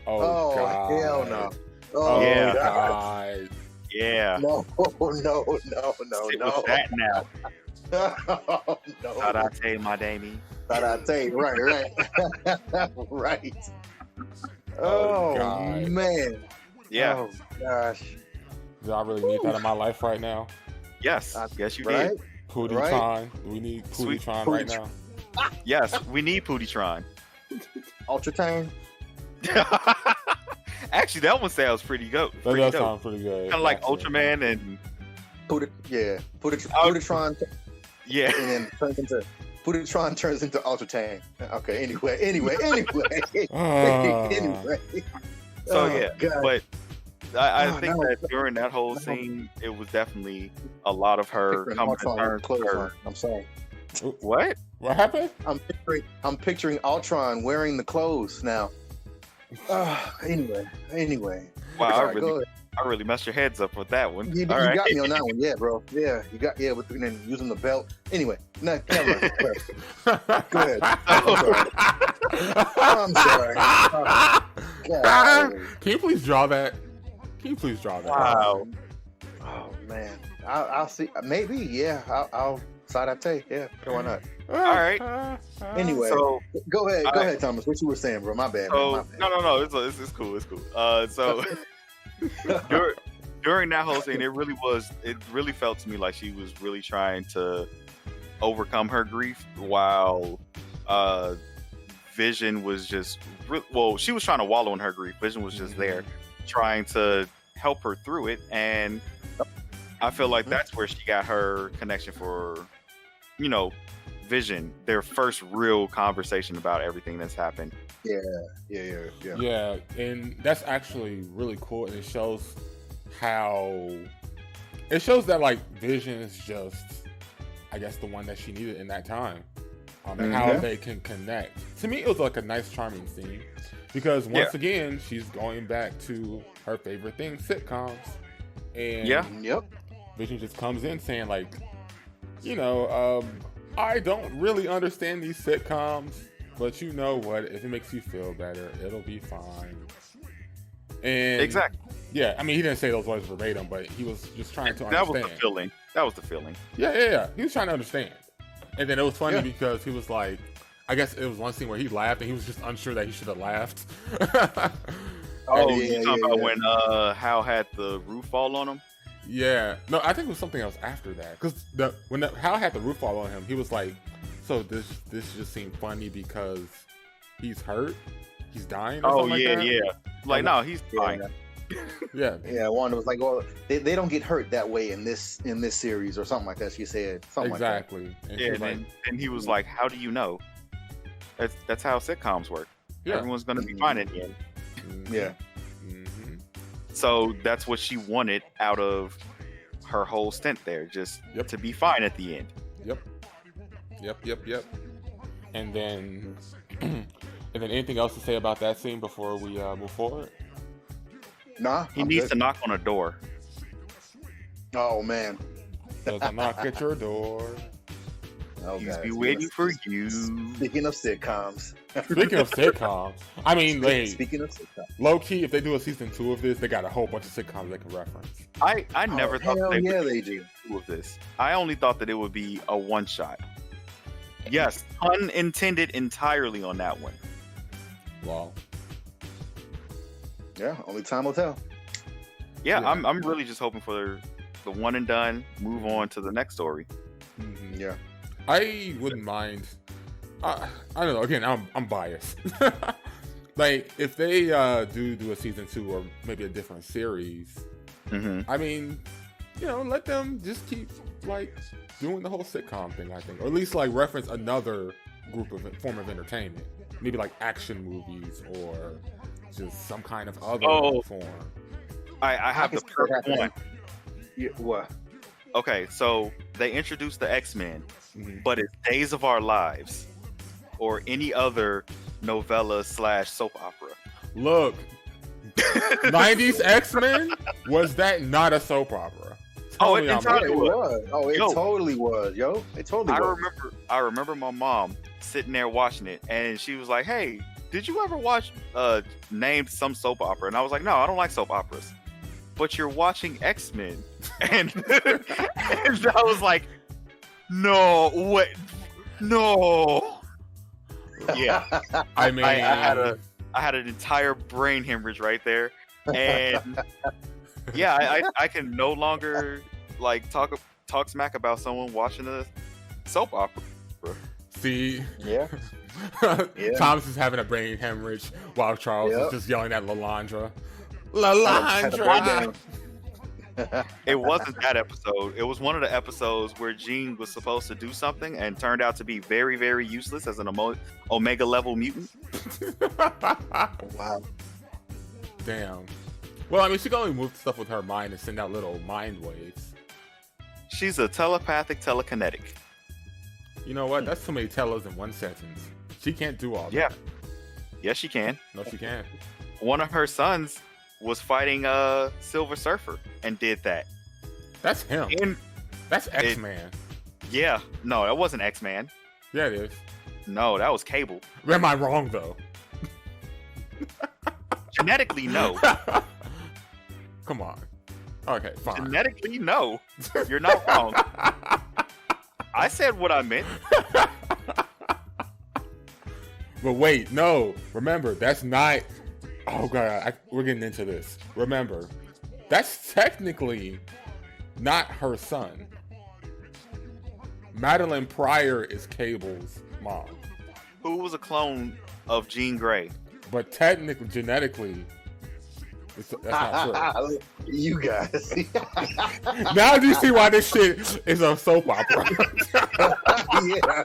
Oh God. Hell no. Oh yeah. God. Yeah. No. Sit with that now. No. Tarate, my Damie. Tarate, right. Right. Oh man. Yeah. Oh gosh. Do I really need that in my life right now? Yes. Yes, you right? did. Pootie-tron. We need Pootie-tron right now. Yes, we need Pootie-tron. Ultra Tang. Actually, that one sounds pretty good. That does sound pretty good. Kind of like Ultraman and Pootie-tron. Yeah. And then Pootie-tron turns into Ultra Tang. Okay. Anyway. So yeah, God. but I think that during that whole scene, it was definitely a lot of her coming to terms with her. I'm sorry. What? What happened? I'm picturing Ultron wearing the clothes now. Anyway. Wow, Sorry, I really messed your heads up with that one. You got me on that one, yeah, bro. Yeah, you got with using the belt. Anyway, no, never mind. Go ahead. I'm sorry. Can you please draw that? Wow. Oh man, I'll see. Maybe, yeah. I'll Sarate. Yeah, why not? All right. Anyway, so go ahead, Thomas. What you were saying, bro? My bad. So, man, no. It's cool. So during that whole scene, it really felt to me like she was really trying to overcome her grief, while Vision was just she was trying to wallow in her grief. Vision was just there trying to help her through it, and I feel like that's where she got her connection for, Vision, their first real conversation about everything that's happened. Yeah, and that's actually really cool, and it shows that like Vision is just, I guess, the one that she needed in that time, and how they can connect. To me, it was like a nice, charming scene, because once again, she's going back to her favorite thing, sitcoms, and Vision just comes in saying like, I don't really understand these sitcoms, but you know what? If it makes you feel better, it'll be fine. And exactly. Yeah, I mean, he didn't say those words verbatim, but he was just trying to understand. That was the feeling. Yeah. He was trying to understand. And then it was funny because he was like, I guess it was one scene where he laughed and he was just unsure that he should have laughed. You talking about when Hal had the roof fall on him? Yeah. No, I think it was something else after that. Because when Hal had the roof fall on him, he was like, so this just seemed funny because he's hurt? He's dying or something like that? Yeah. Like, no, he's fine. Yeah. Wanda was like, well, they don't get hurt that way in this series or something like that. She said something exactly. Like that. And he was like, how do you know? That's how sitcoms work. Everyone's gonna be fine in the end. Yeah. So that's what she wanted out of her whole stint there, just to be fine at the end. Yep. And then anything else to say about that scene before we move forward? Nah. He needs to knock on a door. Oh man. There's a knock at your door. Oh, He's guys, be waiting for you. Speaking of sitcoms. I mean, speaking of sitcoms. Low key, if they do a season 2 of this, they got a whole bunch of sitcoms they can reference. I never thought hell they yeah, would they do do. two of this. I only thought that it would be a one shot. Yes, pun intended entirely on that one. Wow. Yeah, only time will tell. Yeah, Yeah. I'm really just hoping for the one and done. Move on to the next story. Mm-hmm. Yeah. I wouldn't mind. I don't know. Again, I'm biased. Like if they do a season 2 or maybe a different series. Mm-hmm. I mean, let them just keep like doing the whole sitcom thing. I think, or at least like reference another form of entertainment. Maybe like action movies or just some kind of other form. I have the perfect one. Yeah, what? Okay, so they introduced the X-Men, Mm-hmm. but it's Days of Our Lives or any other novella / soap opera. Look, 90s X-Men, was that not a soap opera? Oh, it Yeah, entirely it was. was. Oh, it Yo. totally was, yo. It totally was. I remember my mom sitting there watching it, and she was like, "Hey, did you ever watch named some soap opera?" And I was like, "No, I don't like soap operas." But you're watching X-Men, and, and I was like, "No, what? No." Yeah, I mean, I had an entire brain hemorrhage right there, and yeah, I can no longer like talk smack about someone watching a soap opera. see, Yeah. Thomas is having a brain hemorrhage while Charles is just yelling at Lalandra. Had to break Lalandra! down. It wasn't that episode. It was one of the episodes where Jean was supposed to do something and turned out to be very, very useless as an Omega level mutant. Wow. Damn. Well, I mean, she can only move stuff with her mind and send out little mind waves. She's a telepathic telekinetic. You know what? That's too many tellers in one sentence. She can't do all Yeah. that. Yes, she can. No, she can't. One of her sons was fighting a Silver Surfer and did that. That's him. And That's X-Man. yeah, no, that wasn't X-Man. Yeah, it is. No, that was Cable. Am I wrong, though? Genetically, no. Come on. Okay, fine. Genetically, no. You're not wrong. I said what I meant. But wait, no. Remember, that's not... Oh, God. We're getting into this. Remember, that's technically not her son. Madeline Pryor is Cable's mom. Who was a clone of Jean Grey? But technically, genetically, that's not true. You guys. Now do you see why this shit is a soap opera? Yeah.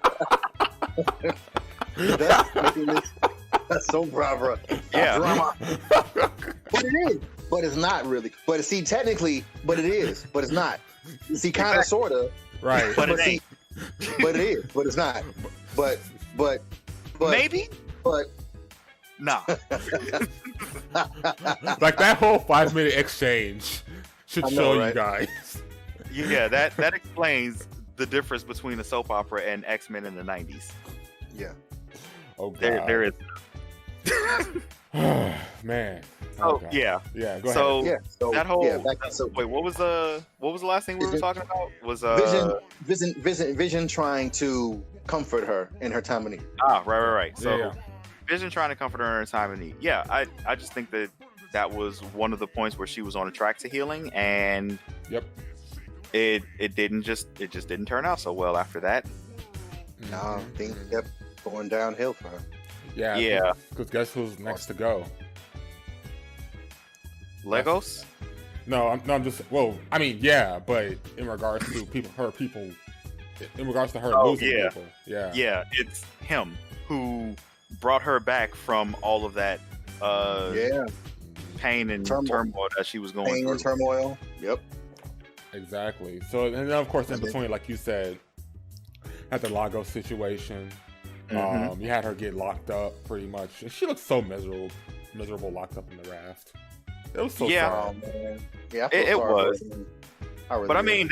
That's so proper. Yeah. Drama. But it is. But it's not really. But see, technically, but it is. But it's not. See, kind of, sort of. Right. But it ain't. But it is. But it's not. But. Maybe? But. Nah. Like that whole 5-minute exchange should show right? you guys. Yeah, that explains the difference between a soap opera and X-Men in the 90s. Yeah. Oh, God. There is. Man. Oh, God. yeah. Yeah, go So, Yeah. So that whole so wait, what was the last thing we were talking about? Was Vision trying to comfort her in her time of need. right. So Yeah. Vision trying to comfort her in her time of need. Yeah, I just think that was one of the points where she was on a track to healing, and Yep. it just didn't turn out so well after that. No, things kept going downhill for her. Yeah. Because guess who's next to go? Legos? No, I'm just. Well, I mean, yeah, but in regards to people, in regards to her losing people, yeah, Yeah, it's him who brought her back from all of that pain and turmoil that she was going pain through. And turmoil. Yep. Exactly. So, and then of course in between, like you said, had the Lagos situation. You had her get locked up pretty much. She looked so miserable locked up in the raft. It was so sad. Oh, man. Yeah, it was. Really but I mean,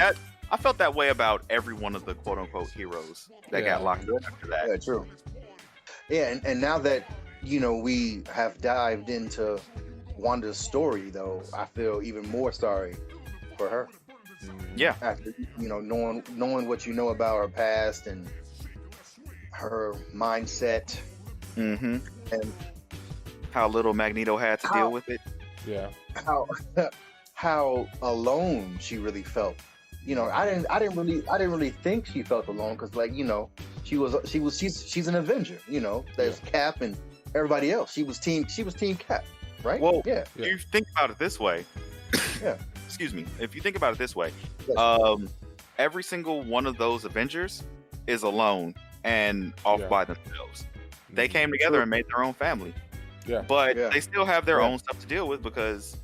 I felt that way about every one of the quote unquote heroes that got locked up after that. Yeah, true. Yeah, and now that we have dived into Wanda's story, though, I feel even more sorry for her. Yeah. After knowing what you know about her past and her mindset, and how little Magneto had to deal with it. Yeah. How alone she really felt. I didn't really think she felt alone because, like, she's an Avenger. There's Cap and everybody else. She was team Cap, right? Well, yeah. You think about it this way. Yeah. Excuse me. If you think about it this way, every single one of those Avengers is alone and off by themselves. They came together and made their own family. Yeah. But they still have their own stuff to deal with because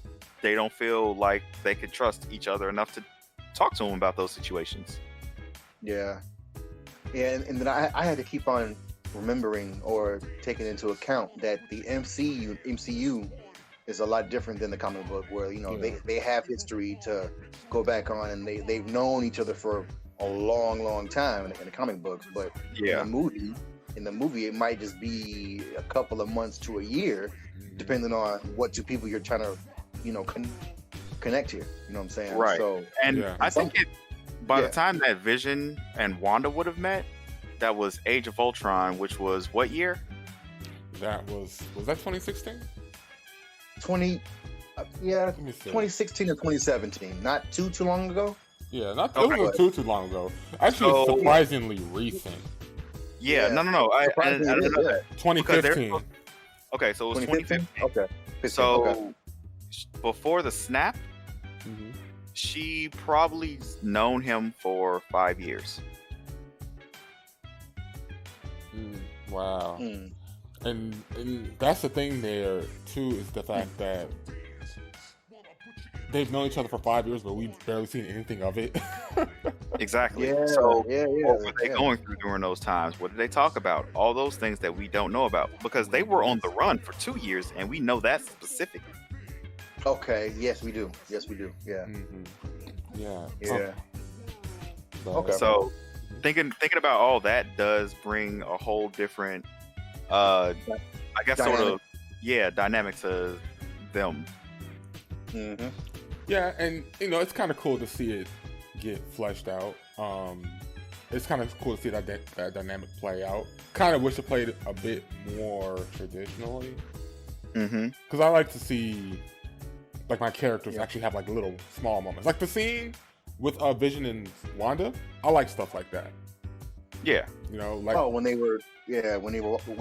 they don't feel like they could trust each other enough to talk to them about those situations. Yeah. And then I had to keep on remembering or taking into account that the MCU is a lot different than the comic book, where they have history to go back on, and they've known each other for a long time in the comic books. But in the movie, it might just be a couple of months to a year, depending on what two people you're trying to connect here. You know what I'm saying? Right. So, I think by the time that Vision and Wanda would have met, that was Age of Ultron, which was what year? That was that 2016? 2016 or 2017. Not too long ago. Yeah, it wasn't too long ago. Actually, surprisingly recent. Yeah, no. I didn't know that. 2015. Okay, so it was 2015. Okay. So before the snap, she probably known him for 5 years. Wow. And that's the thing there too, is the fact that they've known each other for 5 years, but we've barely seen anything of it. Exactly. Yeah, so what were they going through during those times? What did they talk about? All those things that we don't know about, because they were on the run for 2 years, and we know that specifically. Okay. Yes, we do. Yeah. Yeah. Okay. So thinking about all that does bring a whole different, I guess, dynamic. dynamic to them. Yeah, and it's kind of cool to see it get fleshed out. It's kind of cool to see that dynamic play out. Kind of wish it played a bit more traditionally. Because I like to see, like, my characters actually have, like, little small moments. Like the scene with Vision and Wanda. I like stuff like that. Yeah. Like, when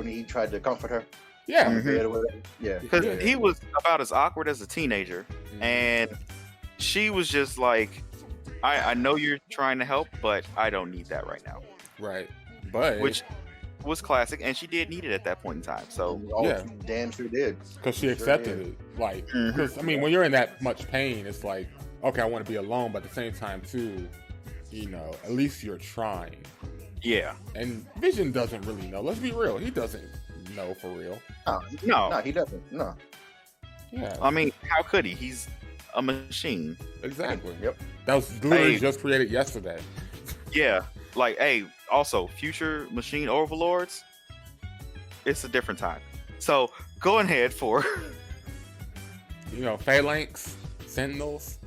he tried to comfort her. Yeah. Yeah. Because he was about as awkward as a teenager, and she was just like, I know you're trying to help, but I don't need that right now. Right. But which was classic, and she did need it at that point in time. So damn sure did. Because she accepted it. Like, because I mean, when you're in that much pain, it's like, okay, I want to be alone, but at the same time too, at least you're trying. Yeah. And Vision doesn't really know. Let's be real. He doesn't know for real. No, he doesn't. No. Yeah. I mean, how could he? He's a machine. Exactly. Yep. That was literally just created yesterday. Yeah. Like, also, future machine overlords, it's a different time. So, go ahead for... Phalanx, Sentinels,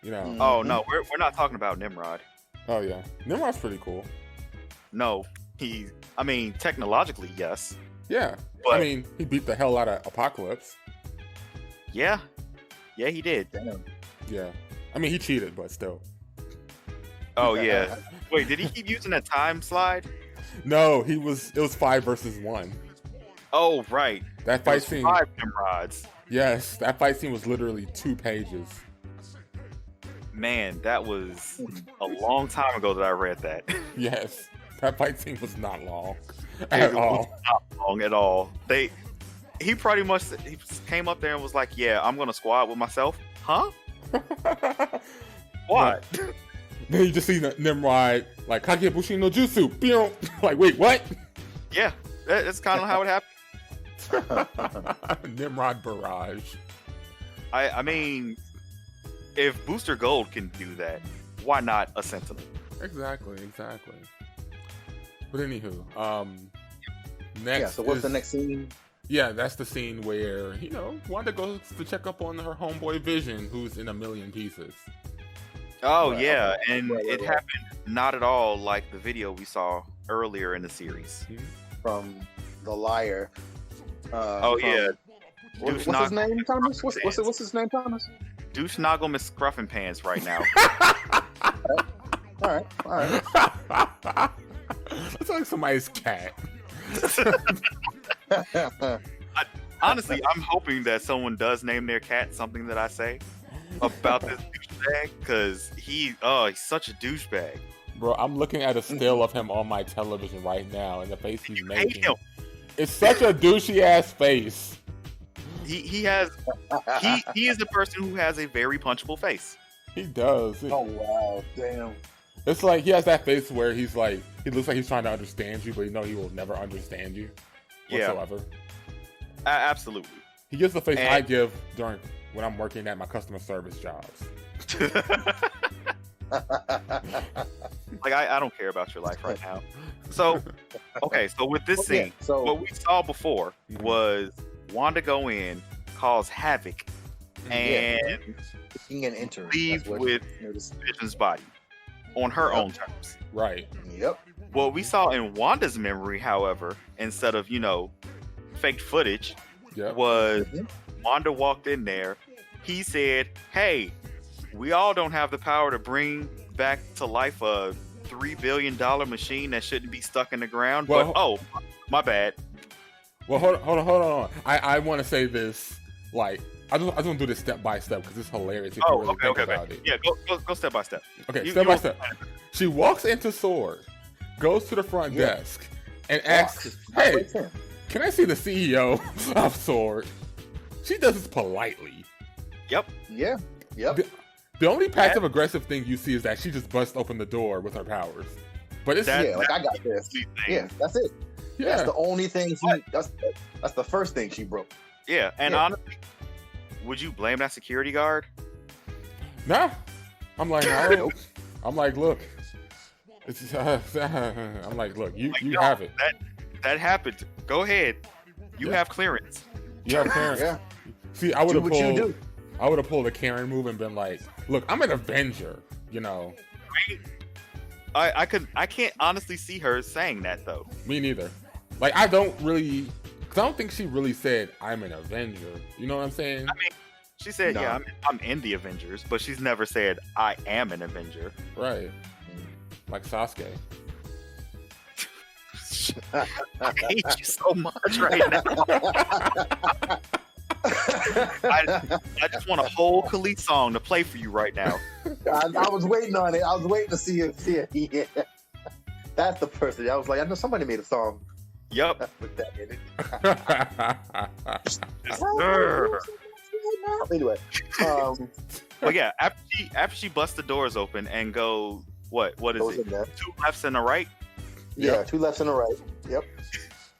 Oh, no, we're not talking about Nimrod. Oh, yeah. Nimrod's pretty cool. No, technologically, yes. Yeah. But, he beat the hell out of Apocalypse. Yeah. Yeah, he did. Damn. Yeah. He cheated, but still. Oh, yeah. Wait, did he keep using that time slide? No, it was 5 versus 1. Oh, right. That fight scene. 5 Nimrods. Yes, that fight scene was literally 2 pages. Man, that was a long time ago that I read that. Yes, that fight scene was not long at all. Not long at all. he pretty much he came up there and was like, "Yeah, I'm gonna squad with myself." Huh? What? Then you just see Nimrod like Kage Bushi no Jutsu. Like, wait, what? Yeah, that's kind of how it happened. Nimrod barrage. I mean, if Booster Gold can do that, why not a Sentinel? Exactly. But anywho, next. Yeah. So what's the next scene? Yeah, that's the scene where Wanda goes to check up on her homeboy Vision, who's in a million pieces. Oh Right, yeah, okay. and Right. it happened not at all like the video we saw earlier in the series. From the liar. Oh yeah, What's his name, Thomas? What's his name, Thomas? Douche Noggle is scruffing pants right now. All right. That's like somebody's cat. Honestly, I'm hoping that someone does name their cat something that I say about this douchebag, because he's such a douchebag. Bro, I'm looking at a still of him on my television right now, and the face he's Hate making. him. It's such a douchey ass face. He is the person who has a very punchable face. He does. Oh wow, damn. It's like he has that face where he looks like he's trying to understand you, but he will never understand you whatsoever. Absolutely. He gives the face And- I give when I'm working at my customer service jobs. Like I don't care about your life right now. So okay, so with this Okay, scene, so- what we saw before was Wanda go in, cause havoc, and King and enter. leave That's what with you noticed. Vision's body on her own terms. Right. Yep. What we saw in Wanda's memory, however, instead of faked footage, Yeah. was Mhm. Wanda walked in there. He said, "Hey, we all don't have the power to bring back to life a $3 billion machine that shouldn't be stuck in the ground." Well, but my bad. Well, hold on. I want to say this. Like, I just want to do this step by step because it's hilarious if you really think about it. Yeah, go step by step. Okay, You- step you by were- step. She walks into Sword, goes to the front Yeah. desk, and asks, "Hey, can I see the CEO of Sword?" She does this politely. Yep. Yeah. Yep. The only passive aggressive thing you see is that she just busts open the door with her powers. But it's That- Yeah, like I got this. Thing. Yeah, that's it. That's the only thing. That's the first thing she broke. Yeah, and Yeah. honestly, would you blame that security guard? Nah. I'm like, no. I'm like, look. It's, I'm like, look, you No, have it. That happened. Go ahead. You Yeah. have clearance. You have parents. Yeah. See, I would have what you pulled. do. I would have pulled a Karen move and been like, "Look, I'm an Avenger." I can't honestly see her saying that though. Me neither. Like, I don't think she really said, "I'm an Avenger." You know what I'm saying? I mean, she said, No. "Yeah, I'm in the Avengers," but she's never said, "I am an Avenger." Right. Like Sasuke. I hate you so much right now. I just want a whole Khalid song to play for you right now. I was waiting on it. I was waiting to see it. Yeah. That's the person. I was like, I know somebody made a song Yep. with that in it. Sir. Anyway, But yeah, after she busts the doors open and go, what is goes it? in there. 2 lefts and a right. Yeah, 2 lefts and a right. Yep.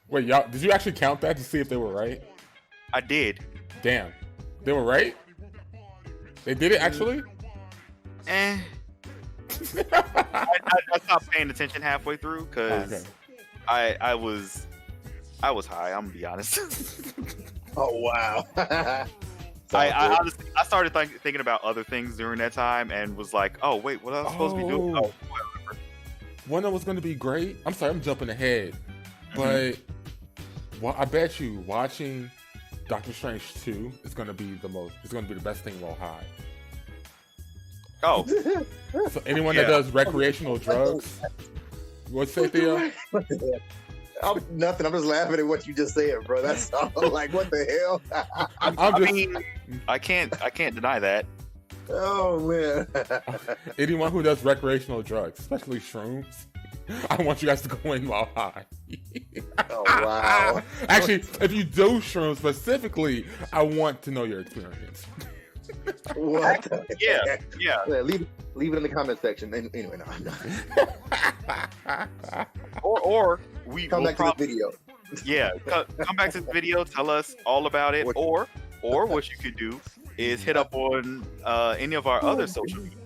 Wait, y'all, did you actually count that to see if they were right? I did. Damn. They were right? They did it actually? I stopped paying attention halfway through because Okay. I was high. I'm gonna be honest. Oh wow. I honestly started thinking about other things during that time and was like, oh wait, what am I supposed to be doing? Oh. Oh, whatever. One that was going to be great. I'm sorry, I'm jumping ahead. But I bet you watching Doctor Strange 2 is going to be the best thing while high. Oh, So anyone that Yeah. does recreational drugs, what's say, Theo? Nothing. I'm just laughing at what you just said, bro. That's all. Like, what the hell? I'm I just, mean, I can't deny that. Oh man. anyone who does recreational drugs, especially shrooms, I want you guys to go in while high. Oh wow! Actually, if you do shrooms specifically, I want to know your experience. What? Yeah. Leave it in the comment section. Anyway, no. Or we Come will back to the video. Yeah, come back to the video. Tell us all about it. Or what you could do is hit up on any of our other social media.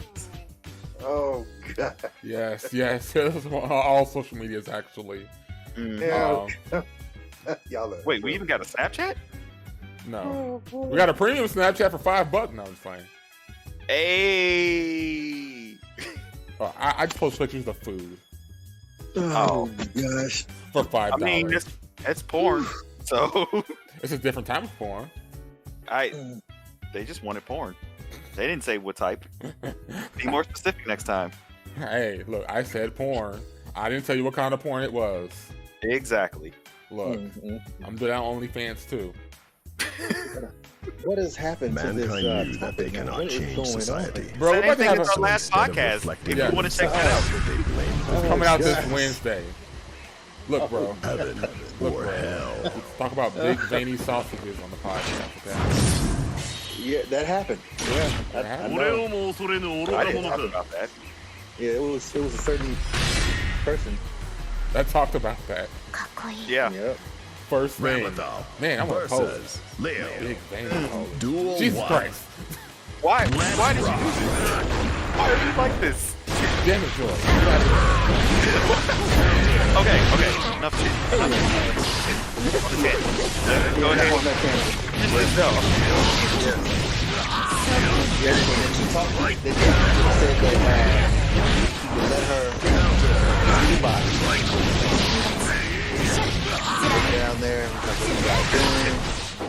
Oh God. Yes. All social medias actually. Yeah. Y'all are Wait, we even got a Snapchat? No. We got a premium Snapchat for $5. No, I'm just playing. Hey. Oh, I just post pictures of food Oh gosh. for $5. I mean, it's porn. So It's a different type of porn. they just wanted porn. They didn't say what type. Be more specific next time. Hey, look, I said porn. I didn't tell you what kind of porn it was. Exactly. Look, I'm doing OnlyFans too. What has happened Mankind to this knew that they cannot change society. Bro, we're Same about to thing have as our last podcast. If you want to check that out. it's coming out this Wednesday. Look, bro. Heaven Look, or bro. hell. Let's talk about big veiny sausages on the podcast. Okay? Yeah, that happened. Yeah, I that know. I didn't talk about that. Yeah, it was a certain person. talked about that. Yeah. Yep. First name. Ramathal Man, I'm gonna pose. versus Leo. Big veiny pose. Duel Jesus 1. Christ. Why did you do this? Why are you like this? Damn it, George. Okay. Enough shit. Okay. Go ahead. Just go. Yeah, when she talked, they said that he would let her see the body. Down there, because what you guys doing?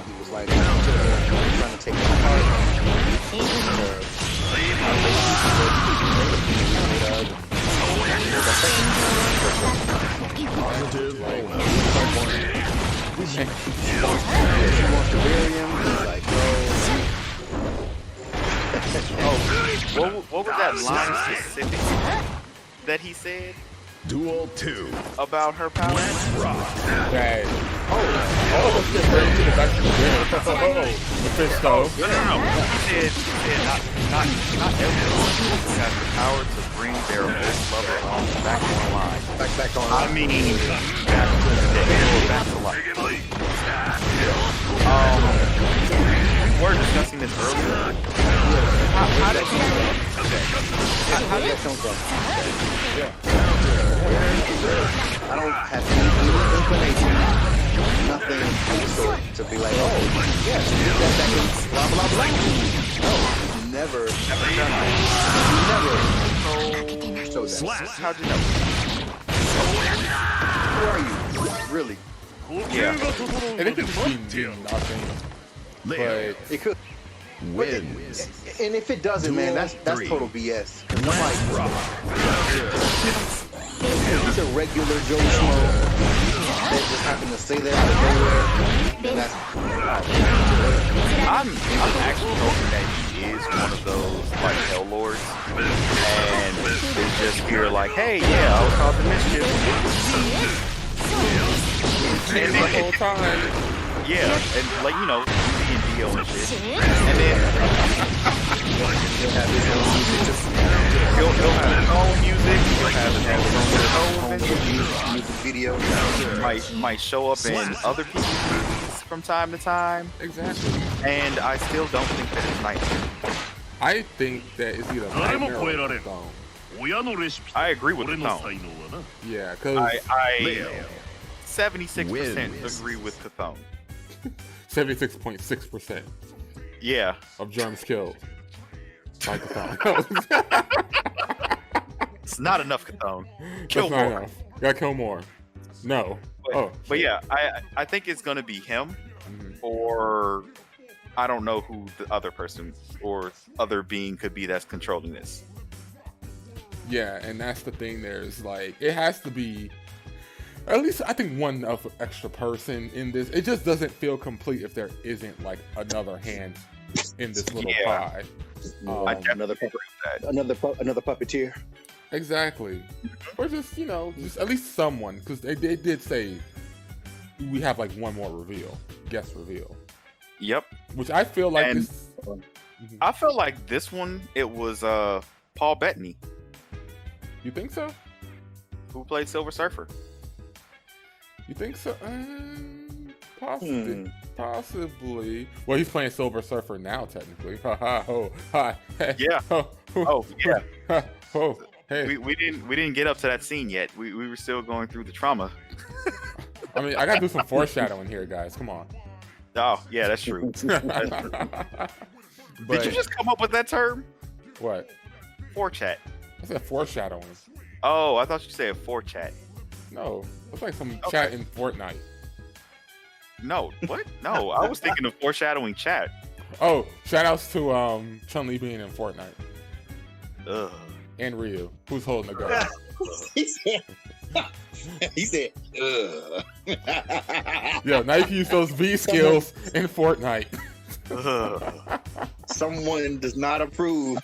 He was like, trying to take her apart. Positive She wants to bury him. He's like, no. What was that line specific that he said Duel 2. about her power? Let's rock. Okay. Let's get right into the back to the dinner. The fish stove. No. He said not everyone has the power to bring their old lover on back online. Back on. I mean, back to life. We were discussing this earlier. How did you? How did that come from? I don't have any inclination, nothing to be like, oh, yes, that can blah, blah, blah. No, never done that. Never showed that. Slap. How'd you know? Who are you? Really? Yeah. And it could just be nothing. Leo But It could. wins. And if it doesn't, man, that's total BS. 'Cause I'm like, it's a regular Joe Schmo that just happened to say that out of nowhere. And that's I'm actually hoping that he is one of those like hell lords, and is just here like, hey, yeah, I was causing mischief. And the then, whole time. yeah, and like D&D and shit. And then he'll have his own music. he'll have his own music. He'll have his own Music video. might show up in other people's movies from time to time. Exactly. And I still don't think that it's Night-Shift. I think that it's either Nightmare or Stone. I agree with the tone. Yeah, because I Leo 76% wins. agree with Cathone. 76.6% Yeah. of germs killed. Like the thought. It's not enough Cathone. Kill That's not more. enough. Gotta kill more. No. But yeah, I think it's gonna be him, Mhm. or I don't know who the other person or other being could be that's controlling this. Yeah, and that's the thing. There's like, it has to be at least, I think, one extra person in this. It just doesn't feel complete if there isn't like another hand in this little Yeah. pie. I definitely Another agree with that. another puppeteer. Exactly. Or just, just at least someone, because they did say we have like one more guest reveal. Yep. Which I feel like And this. I feel like this one, it was Paul Bettany. You think so? Who played Silver Surfer. You think so? Possibly. Well, he's playing Silver Surfer now, technically. Yeah. Oh, yeah. Hey. We didn't get up to that scene yet. We were still going through the trauma. I mean, I gotta do some foreshadowing here, guys. Come on. Oh, yeah, that's true. Did you just come up with that term? What? Forechat. I said foreshadowing. Oh, I thought you said forechat. No, it's like some chat in Fortnite. No, what? No, I was thinking of foreshadowing chat. Oh, shout outs to Chun-Li being in Fortnite. Ugh. And Ryu, who's holding the gun. He said, ugh. Yo, now you can use those V skills in Fortnite. Someone does not approve.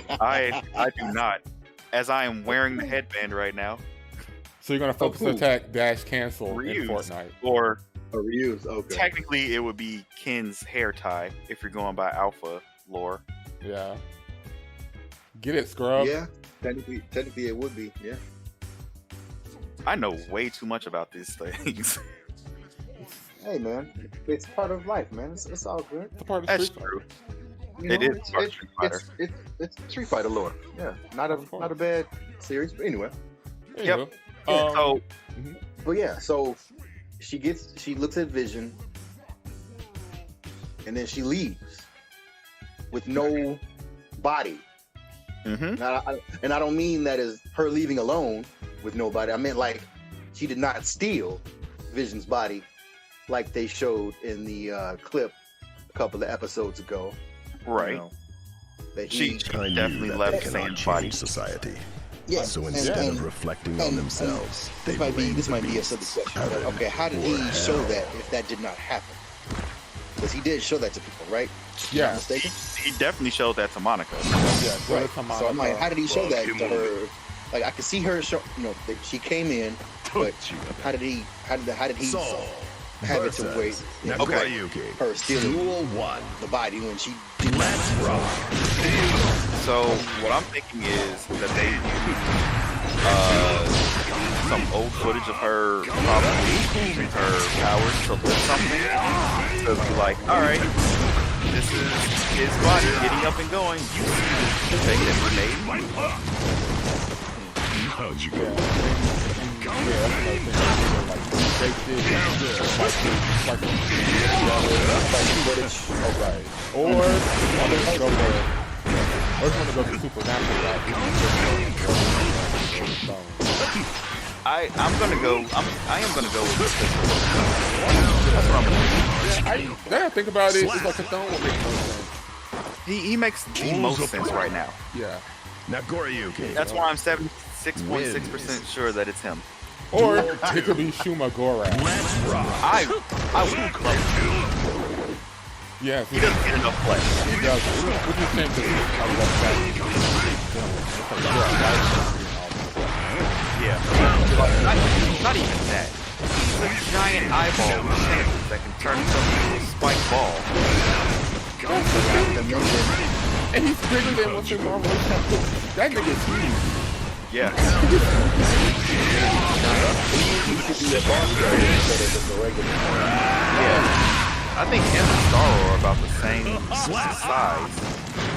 I do not, as I am wearing the headband right now. So you're gonna focus attack dash cancel Ryu's, in Fortnite. Or Ryu's, okay. Technically, it would be Ken's hair tie if you're going by alpha lore. Yeah. Get it, scrub. Yeah, technically it would be. Yeah. I know way too much about these things. Hey man, it's part of life, man. It's all good. It's a part of That's Street Fighter. true. It is part of Street Fighter. It's Street Fighter lore. Yeah, not a bad series, but anyway. Yep. So, But yeah, so she looks at Vision, and then she leaves with no body. mm-hmm. And I don't mean that as her leaving alone with nobody. I meant like she did not steal Vision's body like they showed in the clip a couple of episodes ago. Right. That She I knew definitely that left they cannot Sam's body. change society. Yeah. So instead of reflecting on themselves, they this might blame be a the silly beasts, question. But heaven, okay, how did or he show hell. that if that did not happen? Because he did show that to people, right? Yeah. Not mistaken? He definitely showed that to Monica. Yeah. Right. So I'm like, how did he show that to her? Like I could see her show, that she came in, but how did he Saul have it to wait Nagoyuki. her stealing Duel 1. the body when she did not? Let's rock. So what I'm thinking is that they some old footage of her probably using her powers to lift something. So be like, all right, this is his body getting up and going. You see the mistake that we made. How'd you go? Yeah, that's another thing. Like, they did footage. Oh, right. Or if you want to go the supernatural route. I am gonna go with this pistol. That's what I'm gonna do. Now that I think about it, it's like a stone will make no sense. He makes the most sense right now. Yeah. Nagoyuki. That's why I'm 76.6% sure that it's him. Or it could be Shuma Gorath. Let's rock. I would love it. Yeah, He doesn't get enough flesh. He does. Which is the same thing. Yeah. Not even that. He's a giant eyeball with tentacles that can turn himself into a spiked ball. And he's bigger than what's in Marvel. That nigga's huge. Yeah. I think him and Starro are about the same size.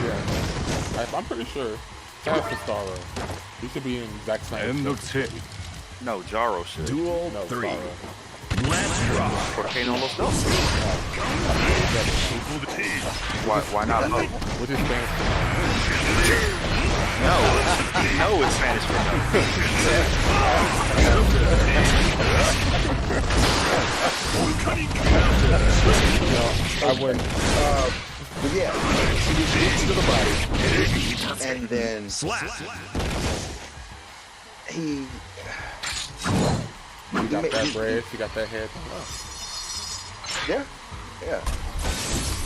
Yeah. I'm pretty sure. Shout out to Starro. He should be in Zack Snyder's. No, Jaro should. Duel No, 3. Starro. Let's rock. Porque no los dos? Why not both? With his fans. No, it's Spanish for I wouldn't. But yeah, she gets hit to the body, and then Slap. he She got that bread. She got that head. yeah.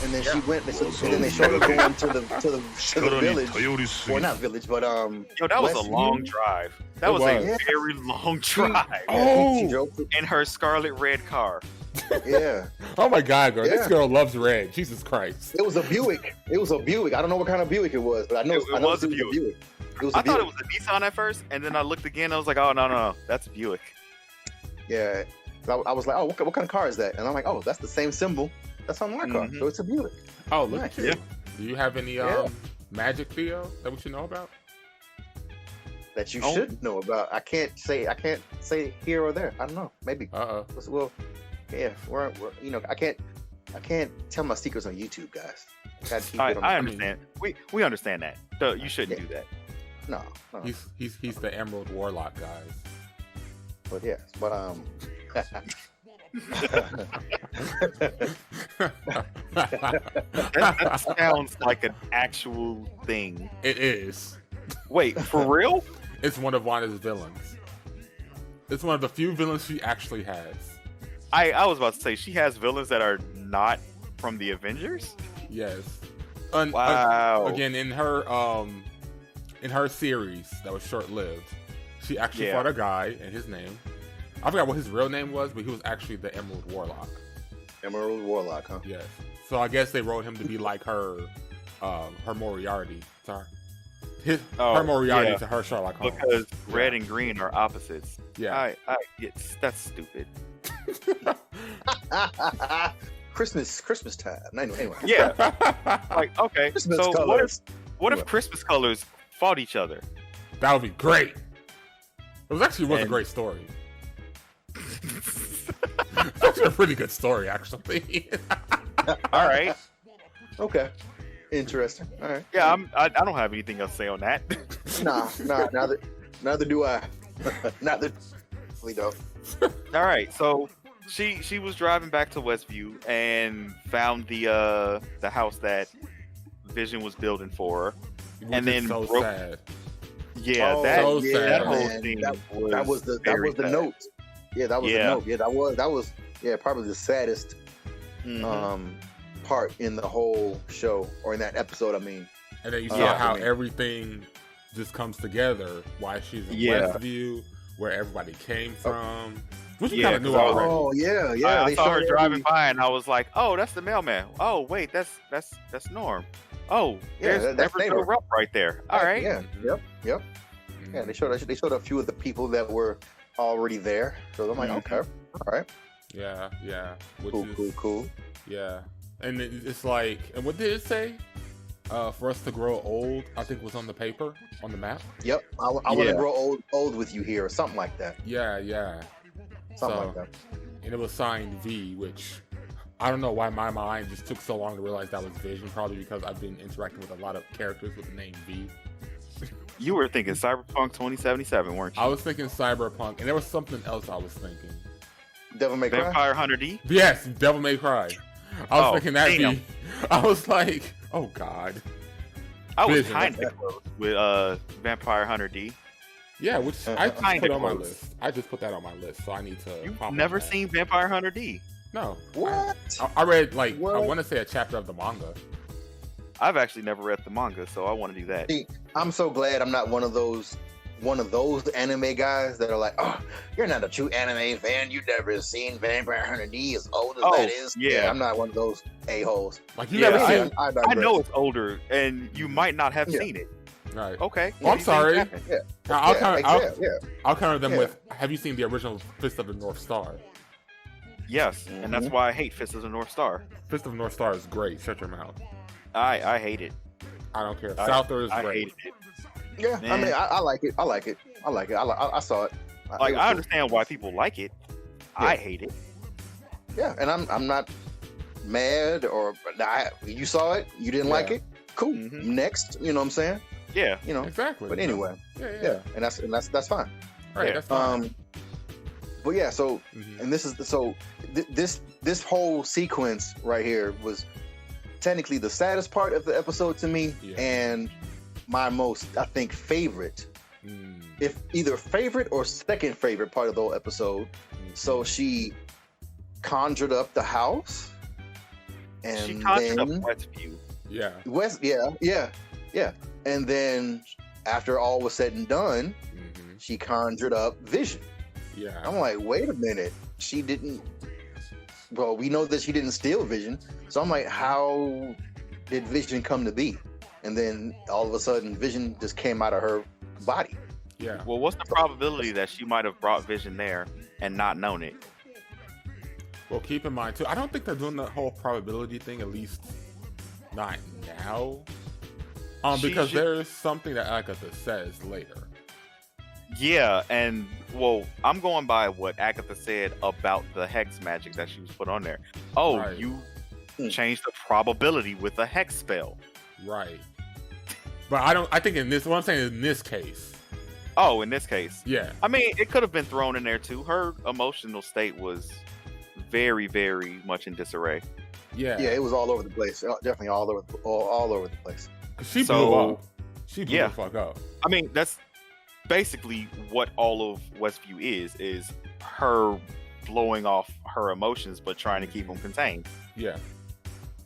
and then she went, and then they showed her going to the village, or not village, but Yo, that was a long drive. That was a very long drive. In her scarlet red car. Yeah. Oh my God, girl! This girl loves red. Jesus Christ! It was a Buick. I don't know what kind of Buick it was, but I know it was a Buick. I thought it was a Nissan at first, and then I looked again. I was like, oh no, that's a Buick. Yeah. I was like, oh, what kind of car is that? And I'm like, oh, that's the same symbol that's on my car. So it's a Buick. Oh, look nice. at you. Do you have any magic, Theo, that we should know about? That you should know about. I can't say here or there. I don't know. Maybe. Well, yeah, we're I can't tell my secrets on YouTube, guys. I understand. We understand that. So you shouldn't do that. No. He's the Emerald Warlock, guys. But yes, but that sounds like an actual thing. It is. Wait, for real? It's one of Wanda's villains. It's one of the few villains she actually has. I was about to say, she has villains that are not from the Avengers? Yes. Wow. Again, in her series that was short-lived, she actually fought a guy, and his name, I forgot what his real name was, but he was actually the Emerald Warlock. Emerald Warlock, huh? Yes. So I guess they wrote him to be like her Moriarty. Sorry. Her Moriarty to her Sherlock Holmes. Because red and green are opposites. Yeah. That's stupid. Christmas time. Anyway. Yeah. Like, okay. Christmas so colors. what if Christmas colors fought each other? That would be great. It was a great story. It's actually a pretty good story, actually. All right. Okay. Interesting. All right. Yeah, I don't have anything else to say on that. Nah. Neither do I. Neither. We don't. All right. So she was driving back to Westview and found the house that Vision was building for her, and then so broke. sad. Yeah, that whole thing that was the note. Yeah, that was the note. Yeah, that was probably the saddest part in the whole show, or in that episode, I mean. And then you saw how everything just comes together, why she's in Westview, where everybody came from. Which you kind of knew already. Oh, yeah. I saw her driving by, and I was like, oh, that's the mailman. Oh, wait, that's Norm. Oh, there's that's Never Rupp right there. All right. Yeah, yep. Yeah, they showed a few of the people that were already there. So I'm like, okay, all right. Yeah. Cool. Yeah. And it's like, and what did it say? For us to grow old, I think was on the paper, on the map. Yep. I want to grow old with you here, or something like that. Yeah. Something like that. And it was signed V, which I don't know why my mind just took so long to realize that was Vision. Probably because I've been interacting with a lot of characters with the name V. You were thinking Cyberpunk 2077, weren't you? I was thinking Cyberpunk, and there was something else I was thinking. Devil May Cry? Vampire Hunter D? Yes, Devil May Cry. I was thinking that damn. I was like, oh God. I was Vision. kind of close with Vampire Hunter D. Yeah, which I just put on my close. list. I just put that on my list, so I need to. You've never seen Vampire Hunter D? No. What? I read I want to say a chapter of the manga. I've actually never read the manga, so I want to do that. See, I'm so glad I'm not one of those anime guys that are like, oh, you're not a true anime fan. You've never seen Vampire Hunter D, as old as that is. Yeah, I'm not one of those a-holes. Like you never seen. I know it's older, and you might not have seen it. Right. Okay. Well, I'm sorry. Yeah. I'll counter them with. Have you seen the original Fist of the North Star? Yes, and that's why I hate Fist of the North Star. Fist of the North Star is great. Shut your mouth. I hate it. I don't care. Souther is great. I hated it. Yeah, man. I mean, I like it. I saw it. Like, I understand why people like it. Yeah. I hate it. Yeah, and I'm not mad or you saw it, you didn't like it. Cool. Next, you know what I'm saying? Yeah. You know exactly. But anyway, yeah, and that's fine. All right, that's fine. But yeah, so and this this whole sequence right here was technically the saddest part of the episode to me, and my most, I think, favorite, if either favorite or second favorite part of the whole episode. So she conjured up the house, And She conjured up then Westview. Yeah. yeah. And then after all was said and done, she conjured up Vision. Yeah. I'm like, wait a minute. She didn't. Well, we know that she didn't steal Vision. So I'm like, how did Vision come to be? And then all of a sudden, Vision just came out of her body. Yeah. Well, what's the probability that she might have brought Vision there and not known it? Well, keep in mind too, I don't think they're doing the whole probability thing, at least not now. Because there's something that Agatha says later. Yeah, and well, I'm going by what Agatha said about the hex magic that she was put on there. Oh, Right. you changed the probability with a hex spell. Right. But I think in this case. Oh, in this case. Yeah. I mean, it could have been thrown in there too. Her emotional state was very, very much in disarray. Yeah. Yeah, it was all over the place. Definitely all over the place. She blew up. She blew the fuck up. I mean, that's basically what all of Westview is her blowing off her emotions, but trying to keep them contained. Yeah.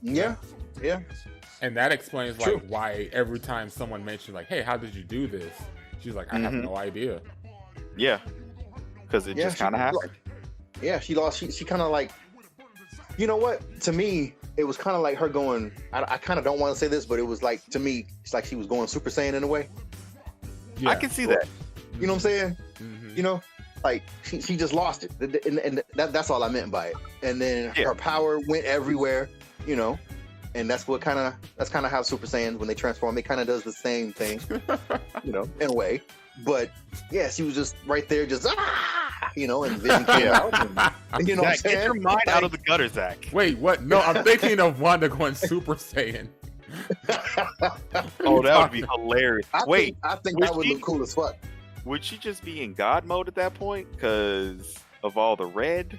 Yeah. And that explains True. like why every time someone mentioned like, "Hey, how did you do this?" She's like, "I have no idea." Yeah, because it just kind of happened. Yeah, she lost. She kind of like, you know what? To me, it was kind of like her going. I kind of don't want to say this, but it was like, to me, it's like she was going Super Saiyan in a way. Yeah. I can see that. You know what I'm saying? Mhm. You know, like she just lost it, and that's all I meant by it. And then her power went everywhere. You know, and that's kind of how Super Saiyans, when they transform, it kind of does the same thing. You know, in a way. But yeah, she was just right there, just you know, and Vision came out. And, you know what I'm Zach, saying? get your mind out of the gutter, Zach. Wait, what? No, I'm thinking of Wanda going Super Saiyan. Oh, that would be hilarious. I think that would she- look cool as fuck. Would she just be in God mode at that point because of all the red?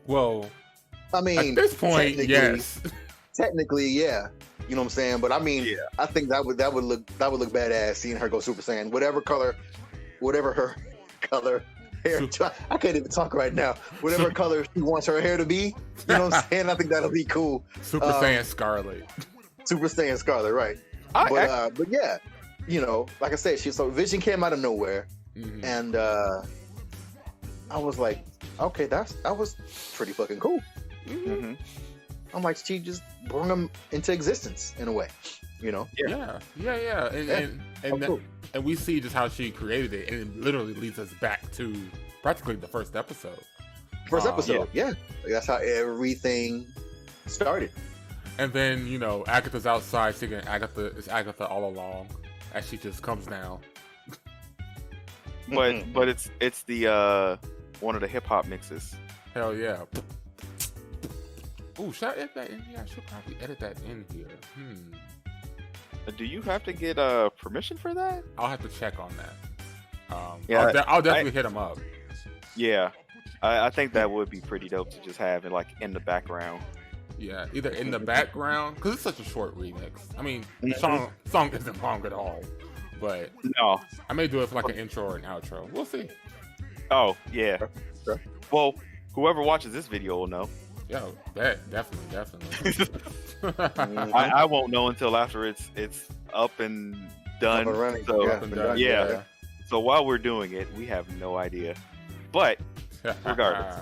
Well, I mean, at this point, yes. Technically, yeah. You know what I'm saying? But I mean, I think that would look badass seeing her go Super Saiyan. Whatever her color hair. I can't even talk right now. Whatever color she wants her hair to be. You know what I'm saying? I think that'll be cool. Super Saiyan Scarlet. Super Saiyan Scarlet, right? But yeah, you know, like I said, so Vision came out of nowhere, and I was like, okay, that was pretty fucking cool. I'm like, she just brought him into existence in a way, you know? Yeah. And we see just how she created it, and it literally leads us back to practically the first episode. Yeah. That's how everything started. And then, you know, Agatha's outside thinking it's Agatha all along as she just comes down. But it's the one of the hip hop mixes. Hell yeah. Ooh, should I edit that in here? I should probably edit that in here. Do you have to get permission for that? I'll have to check on that. Yeah, I'll definitely hit him up. Yeah, I think that would be pretty dope to just have it like in the background. Yeah, either in the background, because it's such a short remix. I mean, the song isn't long at all, but no, I may do it for like an intro or an outro. We'll see. Oh yeah. Sure. Well, whoever watches this video will know. Yo, definitely. I won't know until after it's up and done. Up and running. So Up and done, yeah. So while we're doing it, we have no idea. But regardless.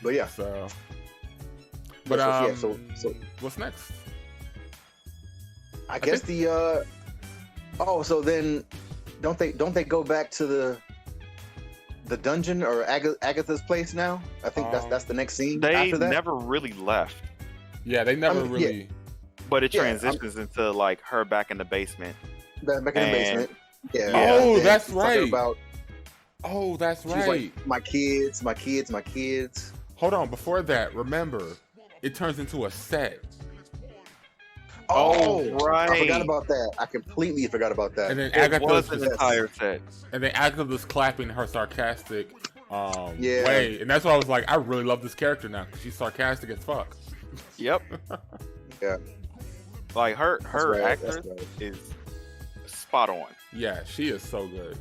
But yeah. So what's next? I guess so then don't they go back to the dungeon or Agatha's place now? I think that's the next scene. They after that. never really left. Yeah, they never really. But it transitions into like her back in the basement. Back in the basement. Yeah. Oh, that's right. She's like, my kids. Hold on, before that, remember, it turns into a set. Oh, right. I forgot about that. I completely forgot about that. And then It was an entire set. And then Agatha's clapping her sarcastic way. And that's why I was like, I really love this character now, because she's sarcastic as fuck. Yep. Yeah. Like her actress is spot on. Yeah, she is so good.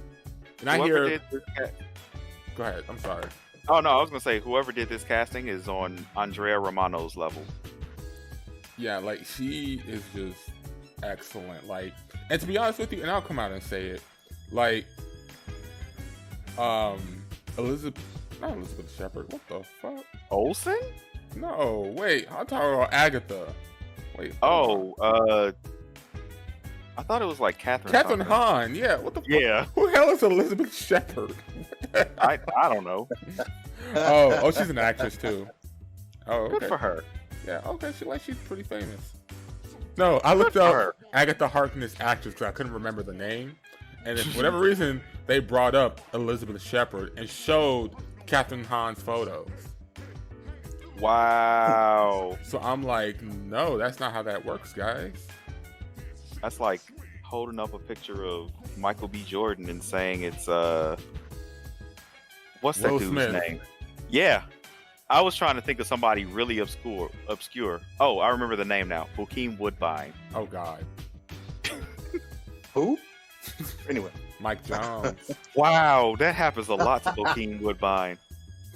And Whoever Go ahead, I'm sorry. Oh no, I was gonna say whoever did this casting is on Andrea Romano's level. Yeah, like she is just excellent. Like, and to be honest with you, and I'll come out and say it, like, not Elizabeth Shepard. What the fuck? Olsen? No, wait. I'm talking about Agatha. Wait. I thought it was like Catherine Hahn. Yeah. What the fuck? Yeah. Who the hell is Elizabeth Shepard? I don't know. Oh, she's an actress too. Oh, okay. Good for her. Yeah, okay. She's pretty famous. No, I looked up Agatha Harkness actress because I couldn't remember the name, and for whatever reason they brought up Elizabeth Shepard and showed Catherine Hahn's photos. Wow. So I'm like, no, that's not how that works, guys. That's like holding up a picture of Michael B. Jordan and saying it's what's that Will dude's Smith. name? Yeah. I was trying to think of somebody really obscure. Oh, I remember the name now. Bokeem Woodbine. Oh God. Who? Anyway. Mike Jones. Wow, that happens a lot to Bokeem Woodbine.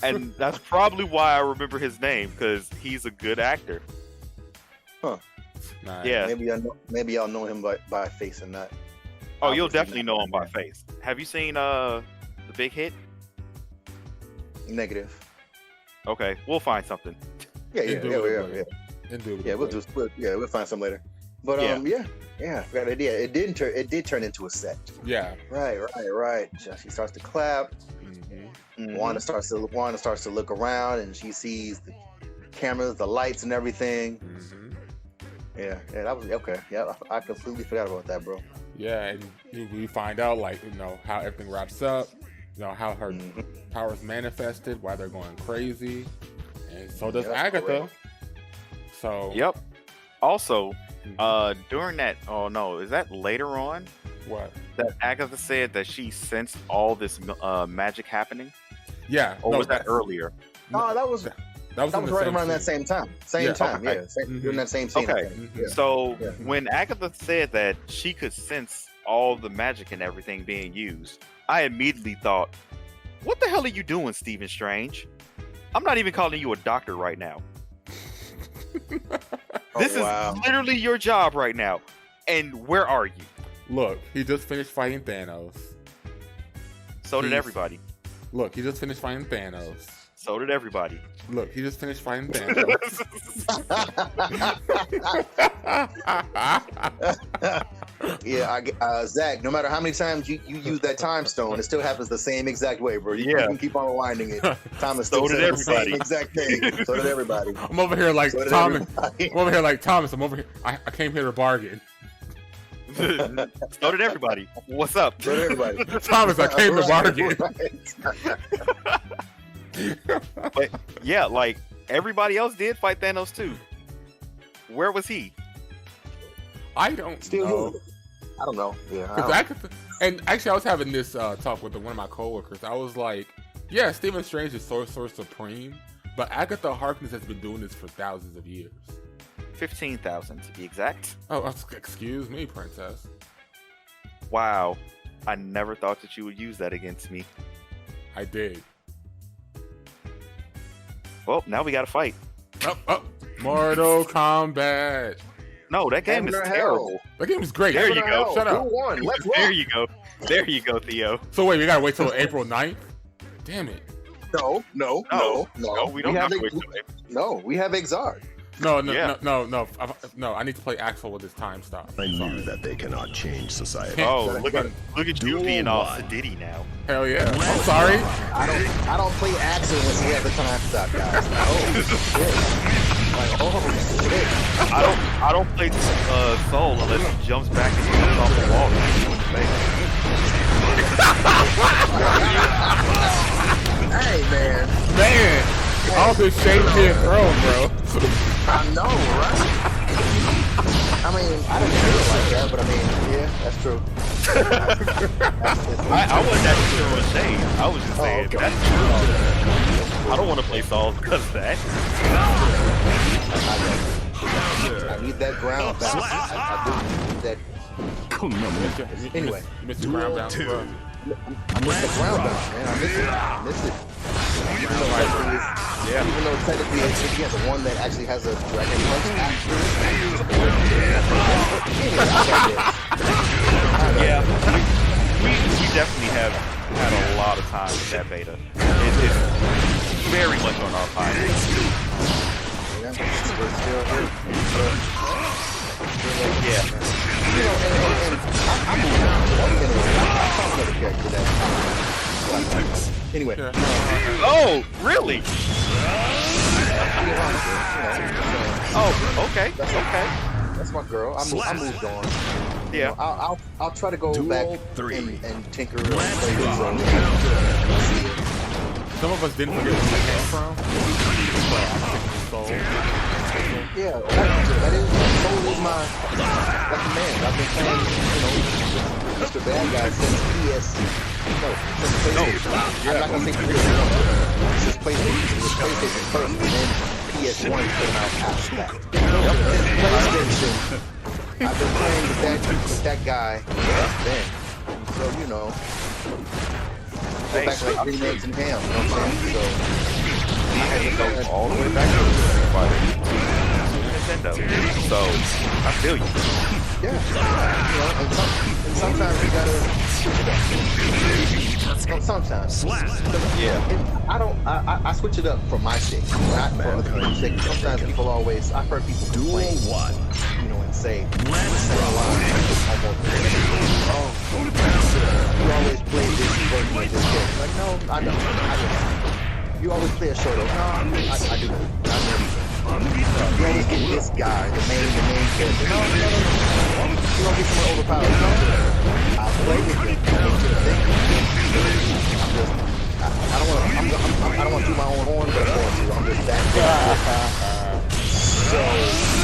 And that's probably why I remember his name, because he's a good actor. Huh. Nice. Yeah. Maybe I'll know him by face and not. Oh, you'll definitely know him by face. Have you seen The Big Hit? Negative. Okay, we'll find something. Yeah. Indubitably. Yeah, we'll find some later. But yeah, forgot it. Yeah, it did turn into a set. Yeah. Right. She starts to clap. Mm-hmm. Wanda starts to look around, and she sees the cameras, the lights, and everything. Mm-hmm. Yeah, that was okay. Yeah, I completely forgot about that, bro. Yeah, and we find out how everything wraps up. How her powers manifested, why they're going crazy, and so does Agatha. Correct. So Yep. Also, during that, oh no, is that later on what? that Agatha said that she sensed all this magic happening? Yeah. Or was that earlier? No, that was right around that same time. During that same scene. Okay. Mm-hmm. So when Agatha said that she could sense all the magic and everything being used, I immediately thought, what the hell are you doing, Stephen Strange? I'm not even calling you a doctor right now. This is literally your job right now. And where are you? Look, he just finished fighting Thanos. So did everybody. Look, he just finished fighting Thanos. So did everybody. Look, he just finished fighting Thanos. Yeah, Zach, no matter how many times you use that time stone, it still happens the same exact way, bro. You can keep on rewinding it. Thomas So did everybody. The same exact thing. So did everybody. I'm over here like So did Thomas. everybody. I'm over here like Thomas. I'm over here. I came here to bargain. So did everybody. What's up? So did everybody. Thomas, I came to bargain. But yeah, like everybody else did fight Thanos too. Where was he? I don't Still know. moving. I don't know. Yeah. I Because don't- Agatha, and actually, I was having this talk with one of my coworkers. I was like, "Yeah, Stephen Strange is Sorcerer Supreme, but Agatha Harkness has been doing this for thousands of years." 15,000 to be exact. Oh, excuse me, princess. Wow, I never thought that you would use that against me. I did. Well, now we got to fight. Mortal Kombat. No, that game is Heaven or terrible. hell? That game is great. There you go. Shut up. Who won? Let's rock. There you go. There you go, Theo. So wait, we gotta wait till April 9th? Damn it. No. We don't have to wait till April. No, we have Exard. No. I need to play Axel with his time stop. I knew that they cannot change society. Oh, look at you Duel being all one. sedity now. Hell yeah. I'm sorry. I don't play Axel unless he has the time stop, guys. Oh shit! Like, oh shit! I don't play Soul unless he jumps back and jumps off the wall. Hey man, All this shade being thrown, bro. I know, right? I mean, I didn't feel it like that, but I mean, yeah, that's true. I wasn't actually throwing shade. I was just saying okay. that's true. I don't want to play Saul because of that. I need that ground bounce. I do need that. Anyway. You missed the ground bounce, bro. I missed the ground bounce, man. I missed it. Even though technically he has one that actually has a dragon punch after. Yeah, we definitely have had a lot of time with that beta. It's very much on our mind. Yeah, we're still here. Yeah. You know, and I'm moving on. I'll talk about the character that. Anyway. Oh, really? Oh, okay. Okay. That's my girl. I moved on. Yeah. You know, I'll try to go back and tinker and play this on. Some of us didn't forget where we came from. Soul. Yeah, that is Soul is my man. I've been playing, Mr. Bad Guy since PlayStation. I'm not gonna say PlayStation 1. Since PlayStation. It was PlayStation first, and then PS1 came out after that. PlayStation. I've been playing with that guy then. So go back to like Green Eggs and Ham. You know what I'm saying? So I had to go all the way back to Nintendo. So I feel you. Yeah. And sometimes you gotta switch it up. Sometimes. Yeah. I switch it up for my sake, not for other people's sake. Sometimes I've heard people complain, and say, you always play this version of this game. Like, no, I don't. You always play a short. No, I do not. You always get this guy, the main character. No. You don't get someone overpowered. No. I play with him. I don't want to do my own horn, but I'm going to. I'm just that guy. So,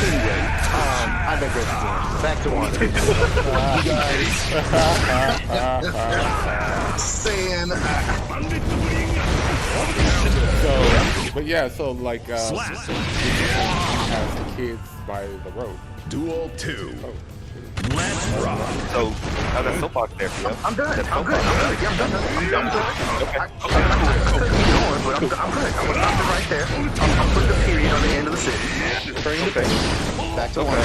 anyway, I digress again. Back to Wanda. You guys. Saying. So like, has kids by the road. Duel 2. Oh. Let's rock. So, how's that soapbox there for you? I'm done. I'm good. I'm good. Okay. I'm good. I'm going to stop it right there. I'll put the period on the end of the sentence. Okay. Back to one. Oh,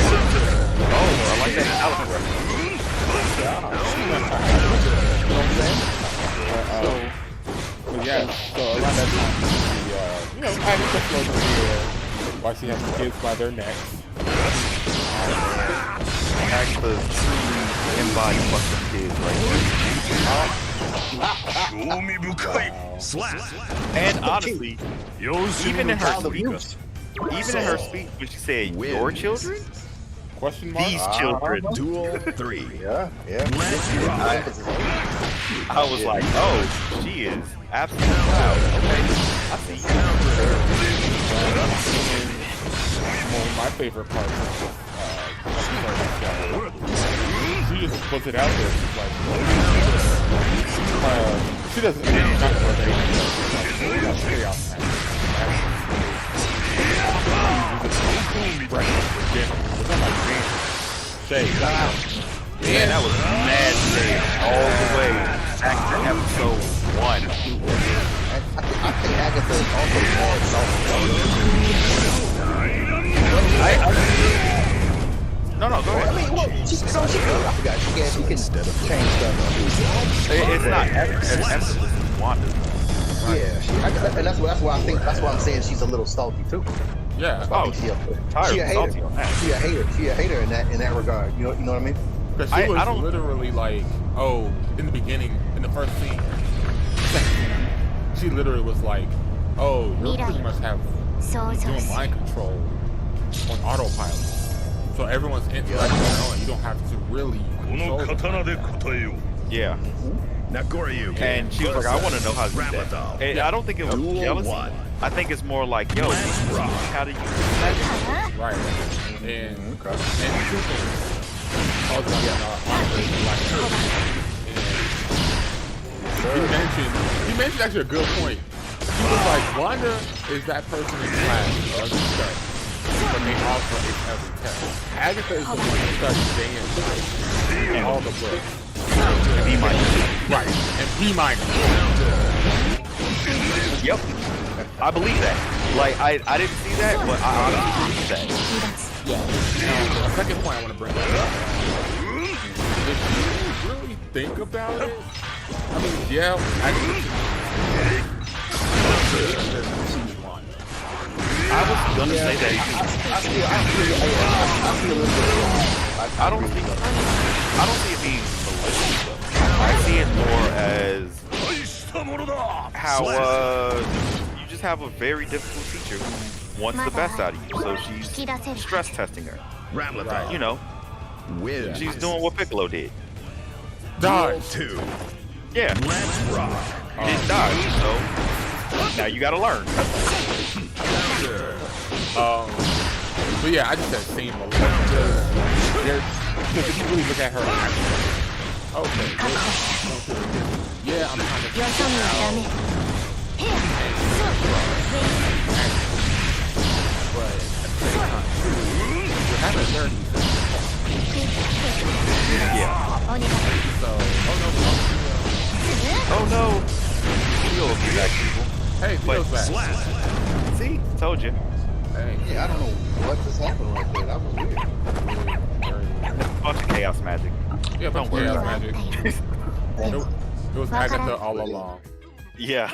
I like that. Alex reference. You know what I'm saying? So around that time, Agatha flows in the air while she has the kids by their necks. Agatha truly embodies fucking kids right Wow. Slap. And honestly, even in her speech, when she said your children, Question mark? these children, Duel 3. Yeah. I was like, oh, she is absolutely proud. Okay, I see you. One of my favorite parts of she just puts it out there. She's like, she doesn't not for Man, that was mad shade all the way back to episode 1. I think Agatha is also mad No, go ahead. I mean, well, she could. I forgot. She can change stuff. It's not effortless as Wanda. Yeah, and that's why I'm saying she's a little salty too. Yeah. Oh, she a hater. salty on that. She a hater in that regard. You know what I mean? Because she was literally like, in the beginning, in the first scene, she literally was like, you pretty much have doing mind control on autopilot. So everyone's interacting on, you don't have to really control them. Yeah. Nagoryu. And she was like, I want to know how to do that. And I don't think it was jealousy. I think it's more like, how do you do that? Right. And two things. He mentioned actually a good point. He was like, Wanda is that person in class who does stuff, but they also ace every test. Agatha is the one who studies day and night in all the books. And B-minus. Right, and B-minus. Yep. I believe that. Like I didn't see that, but I honestly believe that. Yeah. A second point I want to bring up. If you really think about it, I mean, yeah, I was gonna say that. I don't see it being malicious though. I see it more as how you just have a very difficult teacher who wants the best out of you, so she's stress testing her. Ramblethal. You know, Win. she's doing what Piccolo did. dodge. 2. Yeah, Let's rock. you didn't dodge, so now you gotta learn. But yeah, I just said same because if you really look at her actions, okay, yeah, I'm trying to figure out but at the same time, you haven't learned Yeah. so, Oh no. You'll be back, people. hey, feels back. Slap. See, told you. Hey, Yeah, I don't know what just happened right there. That was weird. Bunch of chaos magic. yeah, but Don't worry chaos about magic. It was Agatha all along. Yeah.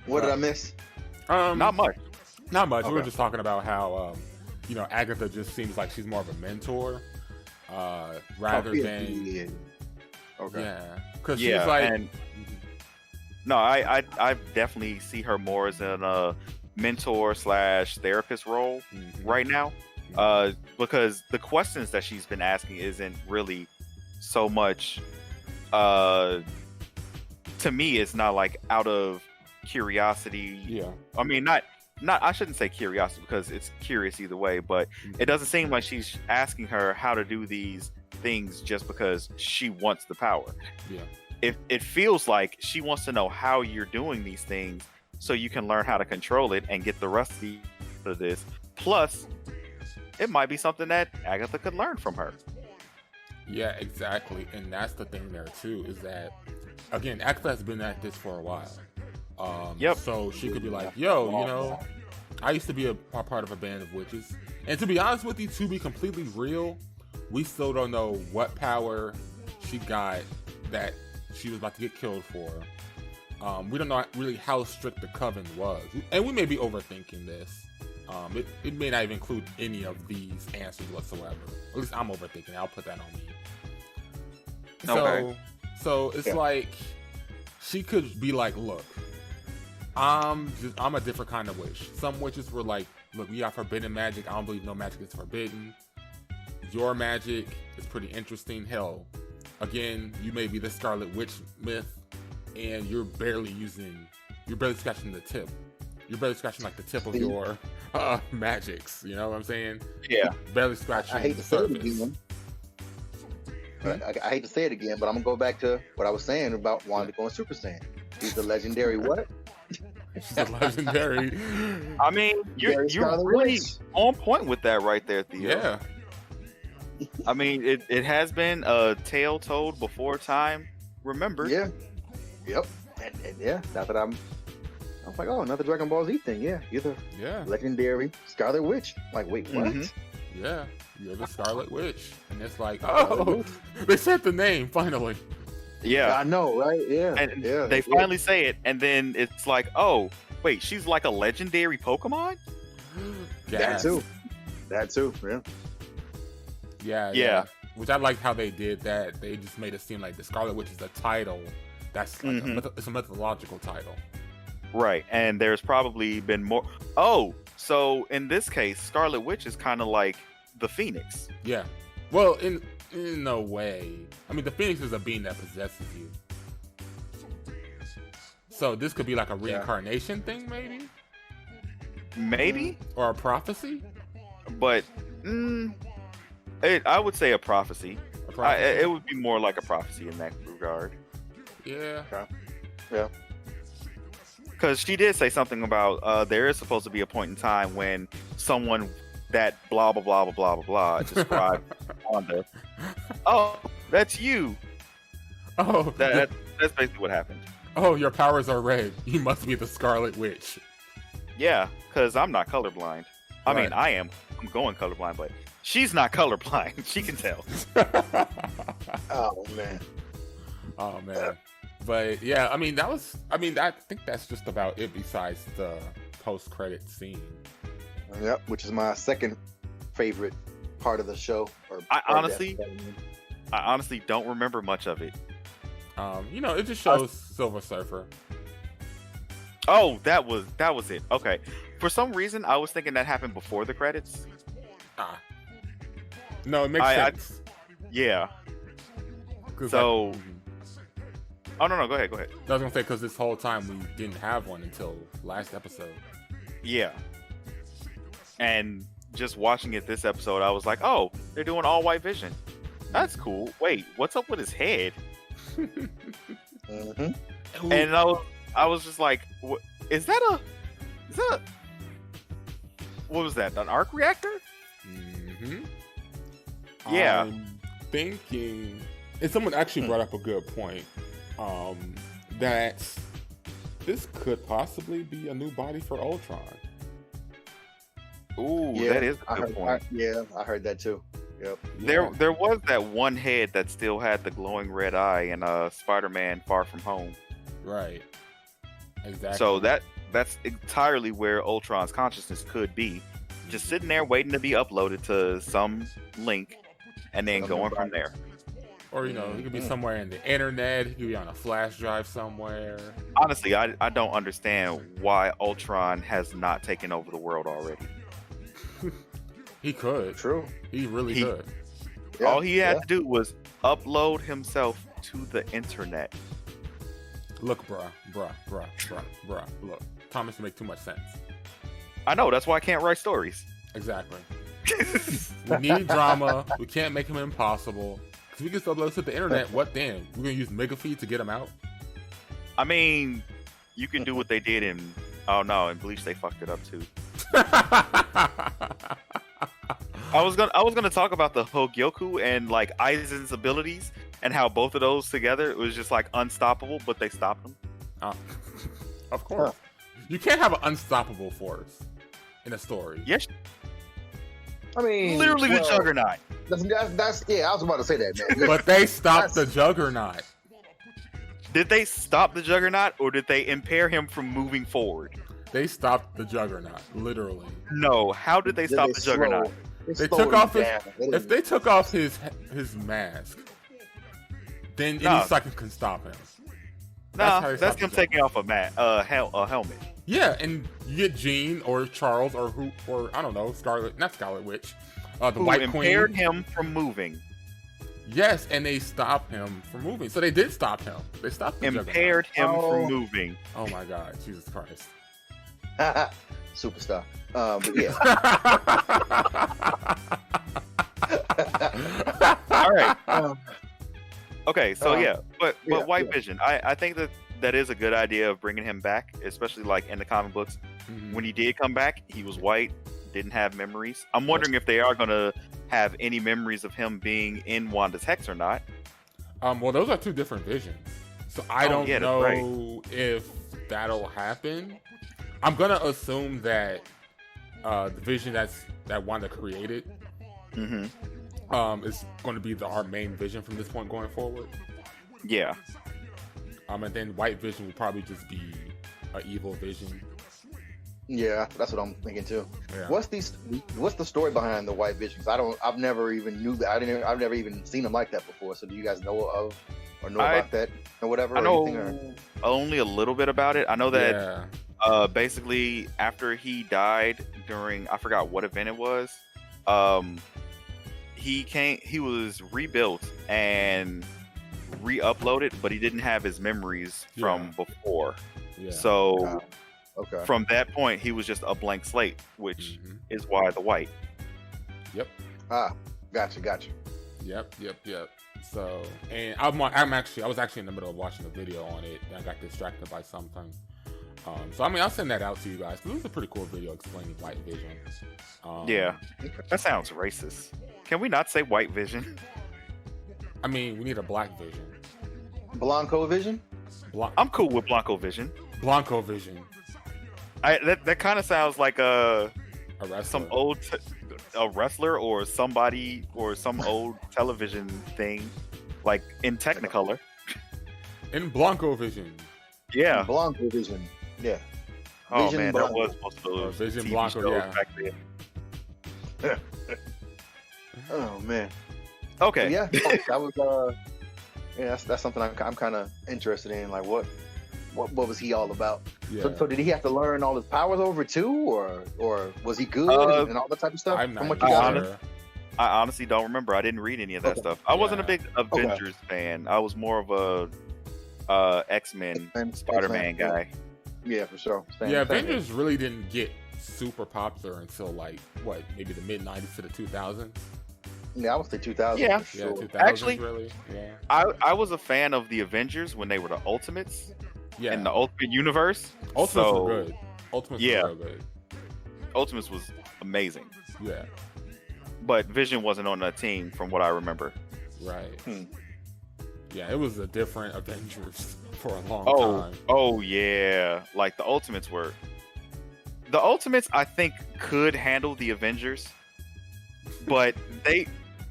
What did I miss? Not much. Not much. We were Okay. just talking about how, Agatha just seems like she's more of a mentor, rather than Yeah. Okay. yeah, because Yeah, she's like, and no, I definitely see her more as in a mentor / therapist role right now. Because the questions that she's been asking isn't really so much to me, it's not like out of curiosity. yeah, I mean, not I shouldn't say curiosity because it's curious either way, but it doesn't seem like she's asking her how to do these things just because she wants the power. yeah, It feels like she wants to know how you're doing these things so you can learn how to control it and get the recipe for this. Plus, it might be something that Agatha could learn from her. yeah, exactly. And that's the thing there too, is that again, Agatha has been at this for a while. Yep. So she could be like, yo, I used to be a part of a band of witches, and to be honest with you, to be completely real, we still don't know what power she got that she was about to get killed for. We don't know really how strict the coven was, and we may be overthinking this. It may not even include any of these answers whatsoever. At least I'm overthinking it. I'll put that on me. Okay. So it's like she could be like, look, I'm a different kind of witch. Some witches were like, look, we got forbidden magic. I don't believe no magic is forbidden. Your magic is pretty interesting. Hell, again, you may be the Scarlet Witch myth, and you're barely scratching the tip. You're barely scratching like the tip of your magics. You know what I'm saying? Yeah. Barely scratching I hate the to say it surface. again. I hate to say it again, but I'm gonna go back to what I was saying about Wanda going Super Saiyan. She's the legendary what? She's a legendary. I mean, you're Scarlet really Witch. on point with that right there, Theo. Yeah. I mean, it has been a tale told before time. Remember? Yeah. Yep. And yeah, now that I was like, oh, another Dragon Ball Z thing. Yeah, you're the Yeah. legendary Scarlet Witch. Like, wait, what? Mhm. Yeah. You're the Scarlet Witch. And it's like, oh, they said the name finally. Yeah. I know, right? Yeah. And yeah, they finally say it, and then it's like, oh, wait, she's like a legendary Pokemon? That too. That too. Yeah. Yeah. Which I liked how they did that. They just made it seem like the Scarlet Witch is a title. That's like it's a mythological title. Right. And there's probably been more. Oh, so in this case, Scarlet Witch is kind of like the Phoenix. Yeah. Well, in a way. I mean, the Phoenix is a being that possesses you. So this could be like a reincarnation thing, maybe? Maybe? Or a prophecy? But I would say a prophecy. A prophecy? It would be more like a prophecy in that regard. Yeah. Yeah. Because she did say something about there is supposed to be a point in time when someone that blah blah blah blah blah blah blah described Wanda. Oh, that's you. Oh, That's basically what happened. Oh, your powers are red. You must be the Scarlet Witch. Yeah, because I'm not colorblind. I mean, I am. I'm going colorblind, but she's not colorblind. She can tell. Oh man. Oh man. But yeah, I mean I think that's just about it besides the post-credit scene. Yep, which is my second favorite part of the show. I honestly don't remember much of it. It just shows Silver Surfer. Oh, that was it. Okay. For some reason, I was thinking that happened before the credits. No, it makes sense. Yeah. So. Oh no, go ahead. I was gonna say because this whole time we didn't have one until last episode. Yeah. And just watching it this episode, I was like, oh, they're doing all white vision. That's cool. Wait, what's up with his head? Mm-hmm. And I was just like, is that what was that? An arc reactor? Mm-hmm. Yeah. I'm thinking, and someone actually brought up a good point, that this could possibly be a new body for Ultron. Ooh, yeah, that is a good point. I heard that too. Yep. Yeah. There was that one head that still had the glowing red eye in Spider-Man Far From Home. Right. Exactly. So that's entirely where Ultron's consciousness could be. Just sitting there waiting to be uploaded to some link and then going from there. Or, he could be somewhere in the internet. He could be on a flash drive somewhere. Honestly, I don't understand why Ultron has not taken over the world already. He could. True. He really could. Yeah, all he had to do was upload himself to the internet. Look, bruh. Look, Thomas make too much sense. I know, that's why I can't write stories. Exactly. We need drama. We can't make him impossible. Because we can still upload to the internet. What then? We're going to use Megafeed to get him out? I mean, you can do what they did in Bleach. They fucked it up too. I was gonna talk about the Hogyoku and like Aizen's abilities and how both of those together it was just like unstoppable, but they stopped them. Of course, you can't have an unstoppable force in a story. Yes, I mean, literally the Juggernaut. That's I was about to say that, man. But they stopped the Juggernaut. Did they stop the Juggernaut or did they impair him from moving forward? They stopped the Juggernaut, literally. No, how did they stop the Juggernaut? They took off if they took off his mask, then any psychic can stop him. That's him taking off a helmet. Yeah, and you get Jean or Charles or I don't know, not Scarlet Witch, the White Queen. Impaired him from moving. Yes, and they stopped him from moving. So they did stop him. They stopped the impaired him from moving. Oh my God, Jesus Christ. Superstar. But yeah. All right. Okay, so but White Vision, I think that is a good idea of bringing him back, especially like in the comic books. Mm-hmm. When he did come back, he was white, didn't have memories. I'm wondering if they are gonna have any memories of him being in Wanda's Hex or not. Well, those are two different visions, so I don't know if that'll happen. I'm gonna assume that the vision that Wanda created is going to be our main vision from this point going forward. Yeah. And then White Vision will probably just be an evil vision. Yeah, that's what I'm thinking too. Yeah. What's the story behind the White Visions? I've never even knew that. I've never even seen them like that before. So do you guys know of or know about that or whatever? I know only a little bit about it. I know that basically after he died during, I forgot what event it was, he was rebuilt and re-uploaded, but he didn't have his memories from before. Yeah. So from that point, he was just a blank slate, which is why the white. Yep. Gotcha. Yep. So, and I was actually in the middle of watching a video on it, and I got distracted by something. So I mean, I'll send that out to you guys. This is a pretty cool video explaining White Vision. Yeah, that sounds racist. Can we not say White Vision? I mean, we need a Black Vision. Blanco Vision? I'm cool with Blanco Vision. Blanco Vision. That kind of sounds like A wrestler. some a wrestler or somebody or some old television thing, like in Technicolor. In Blanco Vision. Yeah. Blanco Vision. Yeah. Oh Vision man, Blanco. that was most of those Vision TV Blanco, shows yeah. back then. Oh man. Okay. Yeah, that was yeah, that's something I'm kind of interested in. Like, what was he all about? Yeah. So did he have to learn all his powers over too, or was he good and all that type of stuff? I'm not From what you even got? sure. I honestly don't remember. I didn't read any of that stuff. I wasn't a Yeah. big Avengers fan. I was more of a X-Men, Spider-Man guy. Yeah, for sure. Same Yeah, thing. Avengers really didn't get super popular until like maybe the mid '90s to the 2000s. Yeah, I would say 2000. Yeah. for Yeah, sure. 2000s Actually, really. Yeah. I was a fan of the Avengers when they were the Ultimates Yeah. in the Ultimate Universe. Ultimates So, were good. Ultimates yeah. were real good. Ultimates was amazing, Yeah. but Vision wasn't on that team from what I remember. Right. Hmm. Yeah, it was a different Avengers for a long time. Oh yeah, like the Ultimates were. The Ultimates, I think, could handle the Avengers, but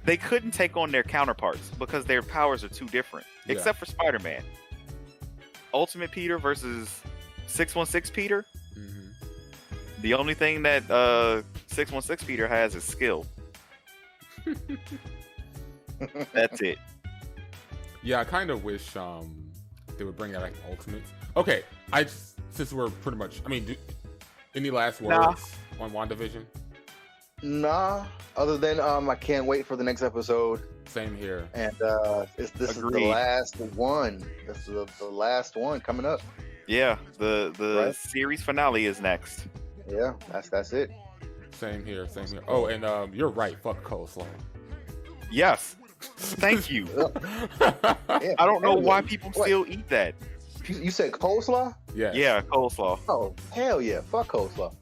they couldn't take on their counterparts because their powers are too different. Yeah. Except for Spider-Man. Ultimate Peter versus 616 Peter. hmm The only thing that 616 Peter has is skill. That's it. Yeah, I kind of wish they would bring out like Ultimates. Okay, since we're pretty much, any last words on WandaVision? Nah, other than I can't wait for the next episode, Same here. and this is the Agreed. last one. This is the last one coming up. Yeah, the Right. series finale is next. Yeah, that's it. Same here. Same here. Oh, and you're right. Fuck coleslaw. Yes. Thank you. Yeah. I don't know Hell why yeah. people Wait, still eat that. You said coleslaw? Yes. Yeah, coleslaw. Oh, hell yeah. Fuck coleslaw.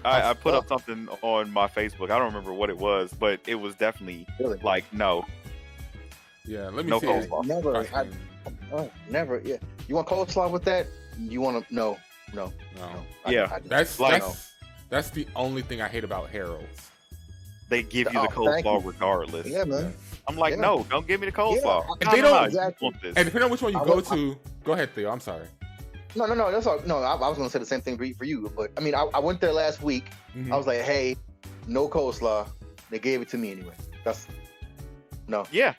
I put fuck? up something on my Facebook. I don't remember what it was, but it was definitely Really? like no. Yeah. Let me No see. coleslaw. Never. If I can- Oh, never. Yeah. You want coleslaw with that? You want to? No. No. Yeah. That's the only thing I hate about Harold's. They give you the Oh, thank coleslaw you. regardless. Yeah, man. I'm like, Yeah. no, don't give me the coleslaw. Yeah. And they don't- Exactly. want this. And depending on which one you I go was- to, go ahead, Theo. I'm sorry. No. That's all. No, I was gonna say the same thing for you, but I went there last week. Mhm. I was like, hey, no coleslaw. They gave it to me anyway. Yeah.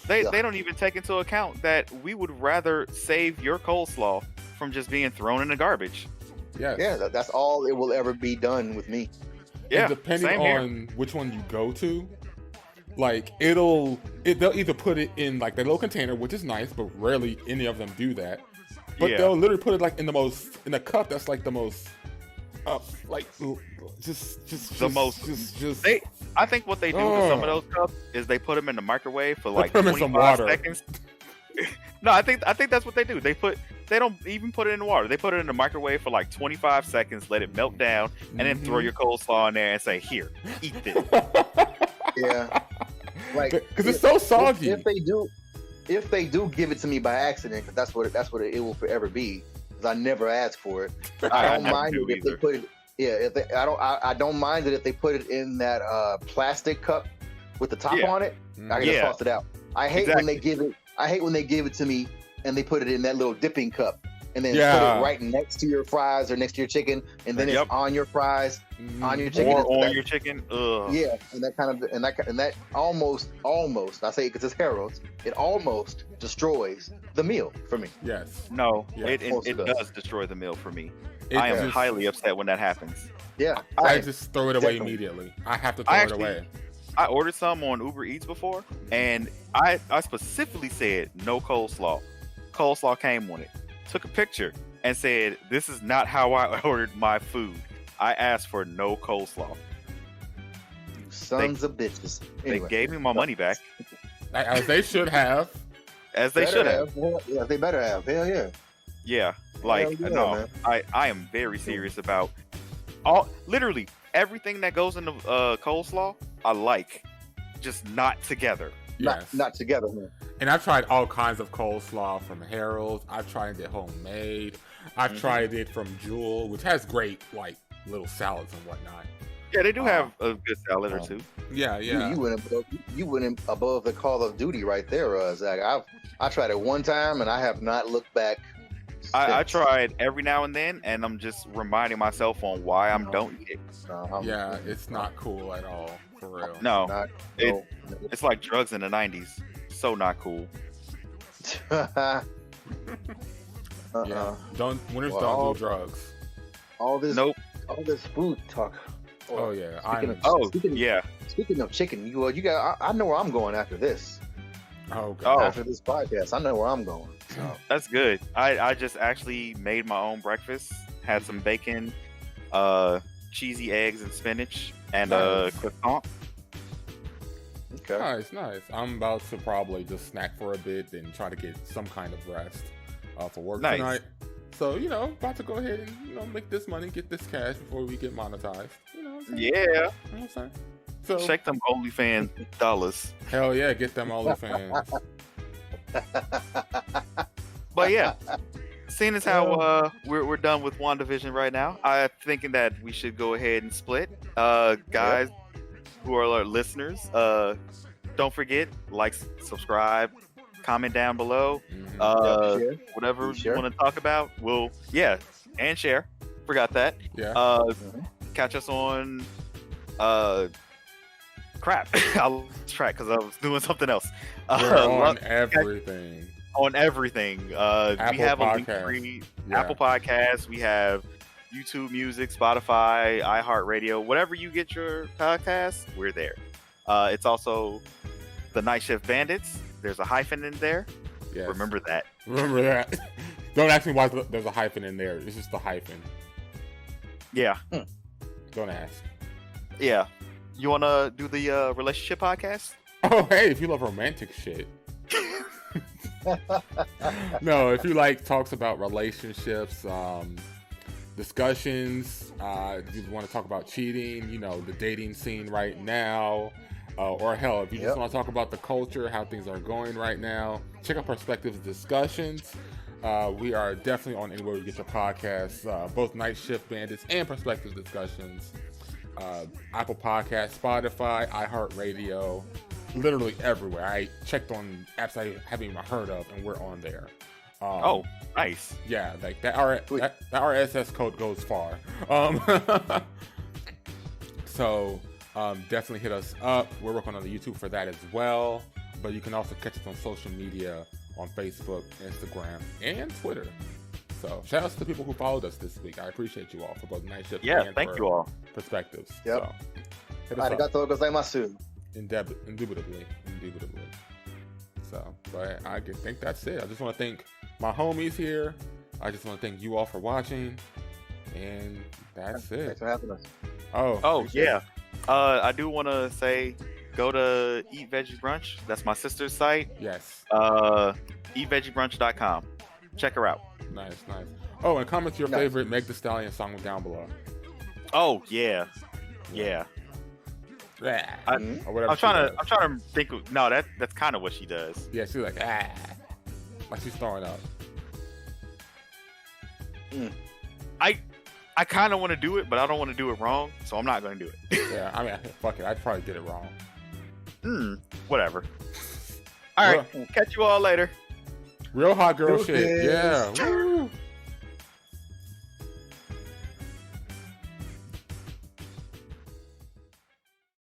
They Yeah. they don't even take into account that we would rather save your coleslaw from just being thrown in the garbage. Yes. Yeah, that's all it will ever be done with me. Yeah. And depending same here. on which one you go to, like they'll either put it in like the little container, which is nice, but rarely any of them do that. But Yeah. they'll literally put it like in a cup that's like the most I think what they do to some of those cups is they put them in the microwave for like put 'em in some 25 water. seconds. No, I think that's what they do. They don't even put it in the water. They put it in the microwave for like 25 seconds, let it melt down, and then throw your coleslaw in there and say, "Here, eat this." Yeah, like because it's so soggy. If they do give it to me by accident, because that's what it will forever be. Because I never asked for it. I don't never mind do it if they either. put it. Yeah, I don't mind it if they put it in that plastic cup with the top Yeah. on it. I can Yeah. just toss it out. I hate when they give it. I hate when they give it to me and they put it in that little dipping cup and then put Yeah. it right next to your fries or next to your chicken, and then Yep. it's on your fries, Mhm. on your chicken. Or It's on that- your chicken. Ugh. Yeah, and that almost I say it because it's Harold's. It almost destroys the meal for me. Yes. No, Yeah, it of course it does destroy the meal for me. It I am just- highly upset when that happens. Yeah, I just throw it away Definitely. immediately. I have to throw I it actually- away. I ordered some on Uber Eats before, and I specifically said no coleslaw. Coleslaw came on it. Took a picture and said, "This is not how I ordered my food. I asked for no coleslaw." you sons of bitches. Anyway, They gave me my money back, As they should have. as they better should have. Well, yeah, they better have. Hell yeah. Yeah, like Hell yeah, no, man. I am very serious about literally everything that goes into coleslaw. I like, just not together. Yes. Not together, man. And I've tried all kinds of coleslaw from Harold's. I've tried it homemade. I've tried it from Jewel, which has great like little salads and whatnot. Yeah, they do have a good salad or two. Yeah. You went above the Call of Duty right there, Zach. I tried it one time and I have not looked back. I tried every now and then, and I'm just reminding myself on why I don't eat it. Yeah, it's not cool at all, for real. No, it's like drugs in the 90s. So not cool. Yeah, winners don't do drugs. All this food talk. Oh yeah, Speaking of chicken, you got. I know where I'm going after this. Oh god. After this podcast, I know where I'm going. So. That's good. I just actually made my own breakfast. Had some bacon, cheesy eggs and spinach, and croissant. Okay. Nice. I'm about to probably just snack for a bit and try to get some kind of rest for work tonight. So, about to go ahead and, make this money, get this cash before we get monetized. You know what I'm saying? Yeah. You know what I'm saying? So, check them OnlyFans dollars. Hell yeah, get them OnlyFans. But yeah, seeing as how we're done with WandaVision right now, I'm thinking that we should go ahead and split. Guys who are our listeners, don't forget, like, subscribe, comment down below. Whatever you want to talk about, and share. Forgot that. Yeah. Catch us on crap. I lost track because I was doing something else. We're on everything. On everything. We have a link free Apple Podcasts. We have YouTube Music, Spotify, iHeartRadio, whatever you get your podcasts, we're there. It's also the Night-Shift Bandits. There's a hyphen in there. Yes. Remember that. Don't ask me why there's a hyphen in there. It's just a hyphen. Yeah. Don't ask. Yeah. You want to do the relationship podcast? Oh, hey, if you love romantic shit. No, if you like talks about relationships, discussions, you want to talk about cheating, the dating scene right now, or hell, if you just want to talk about the culture, how things are going right now, check out Perspectives Discussions. We are definitely on anywhere you get your podcasts, both Night-Shift Bandits and Perspectives Discussions. Apple Podcasts, Spotify, iHeartRadio, literally everywhere. I checked on apps I haven't even heard of, and we're on there. Nice. Yeah, like that RSS code goes far. So definitely hit us up. We're working on the YouTube for that as well. But you can also catch us on social media on Facebook, Instagram, and Twitter. So shout outs to the people who followed us this week. I appreciate you all for both Night-Shift and thank you all. Perspectives. Yep. So, hit us up. Arigatou gozaimasu. Indubitably. So, but I think that's it. I just want to thank my homies here. I just want to thank you all for watching. And that's it. Thanks for having us. Oh yeah. I do want to say, go to Eat Veggie Brunch. That's my sister's site. Yes. eatveggiebrunch.com. Check her out. Nice. Oh, and comment your favorite Meg Thee Stallion song down below. Oh yeah. Or whatever. I'm trying to think. No, that's kind of what she does. Yeah, she's like like she's throwing up. I kind of want to do it, but I don't want to do it wrong, so I'm not going to do it. Yeah, I mean, fuck it. I'd probably get it wrong. Whatever. All right, catch you all later. Real hot girl shit. Yeah. Woo.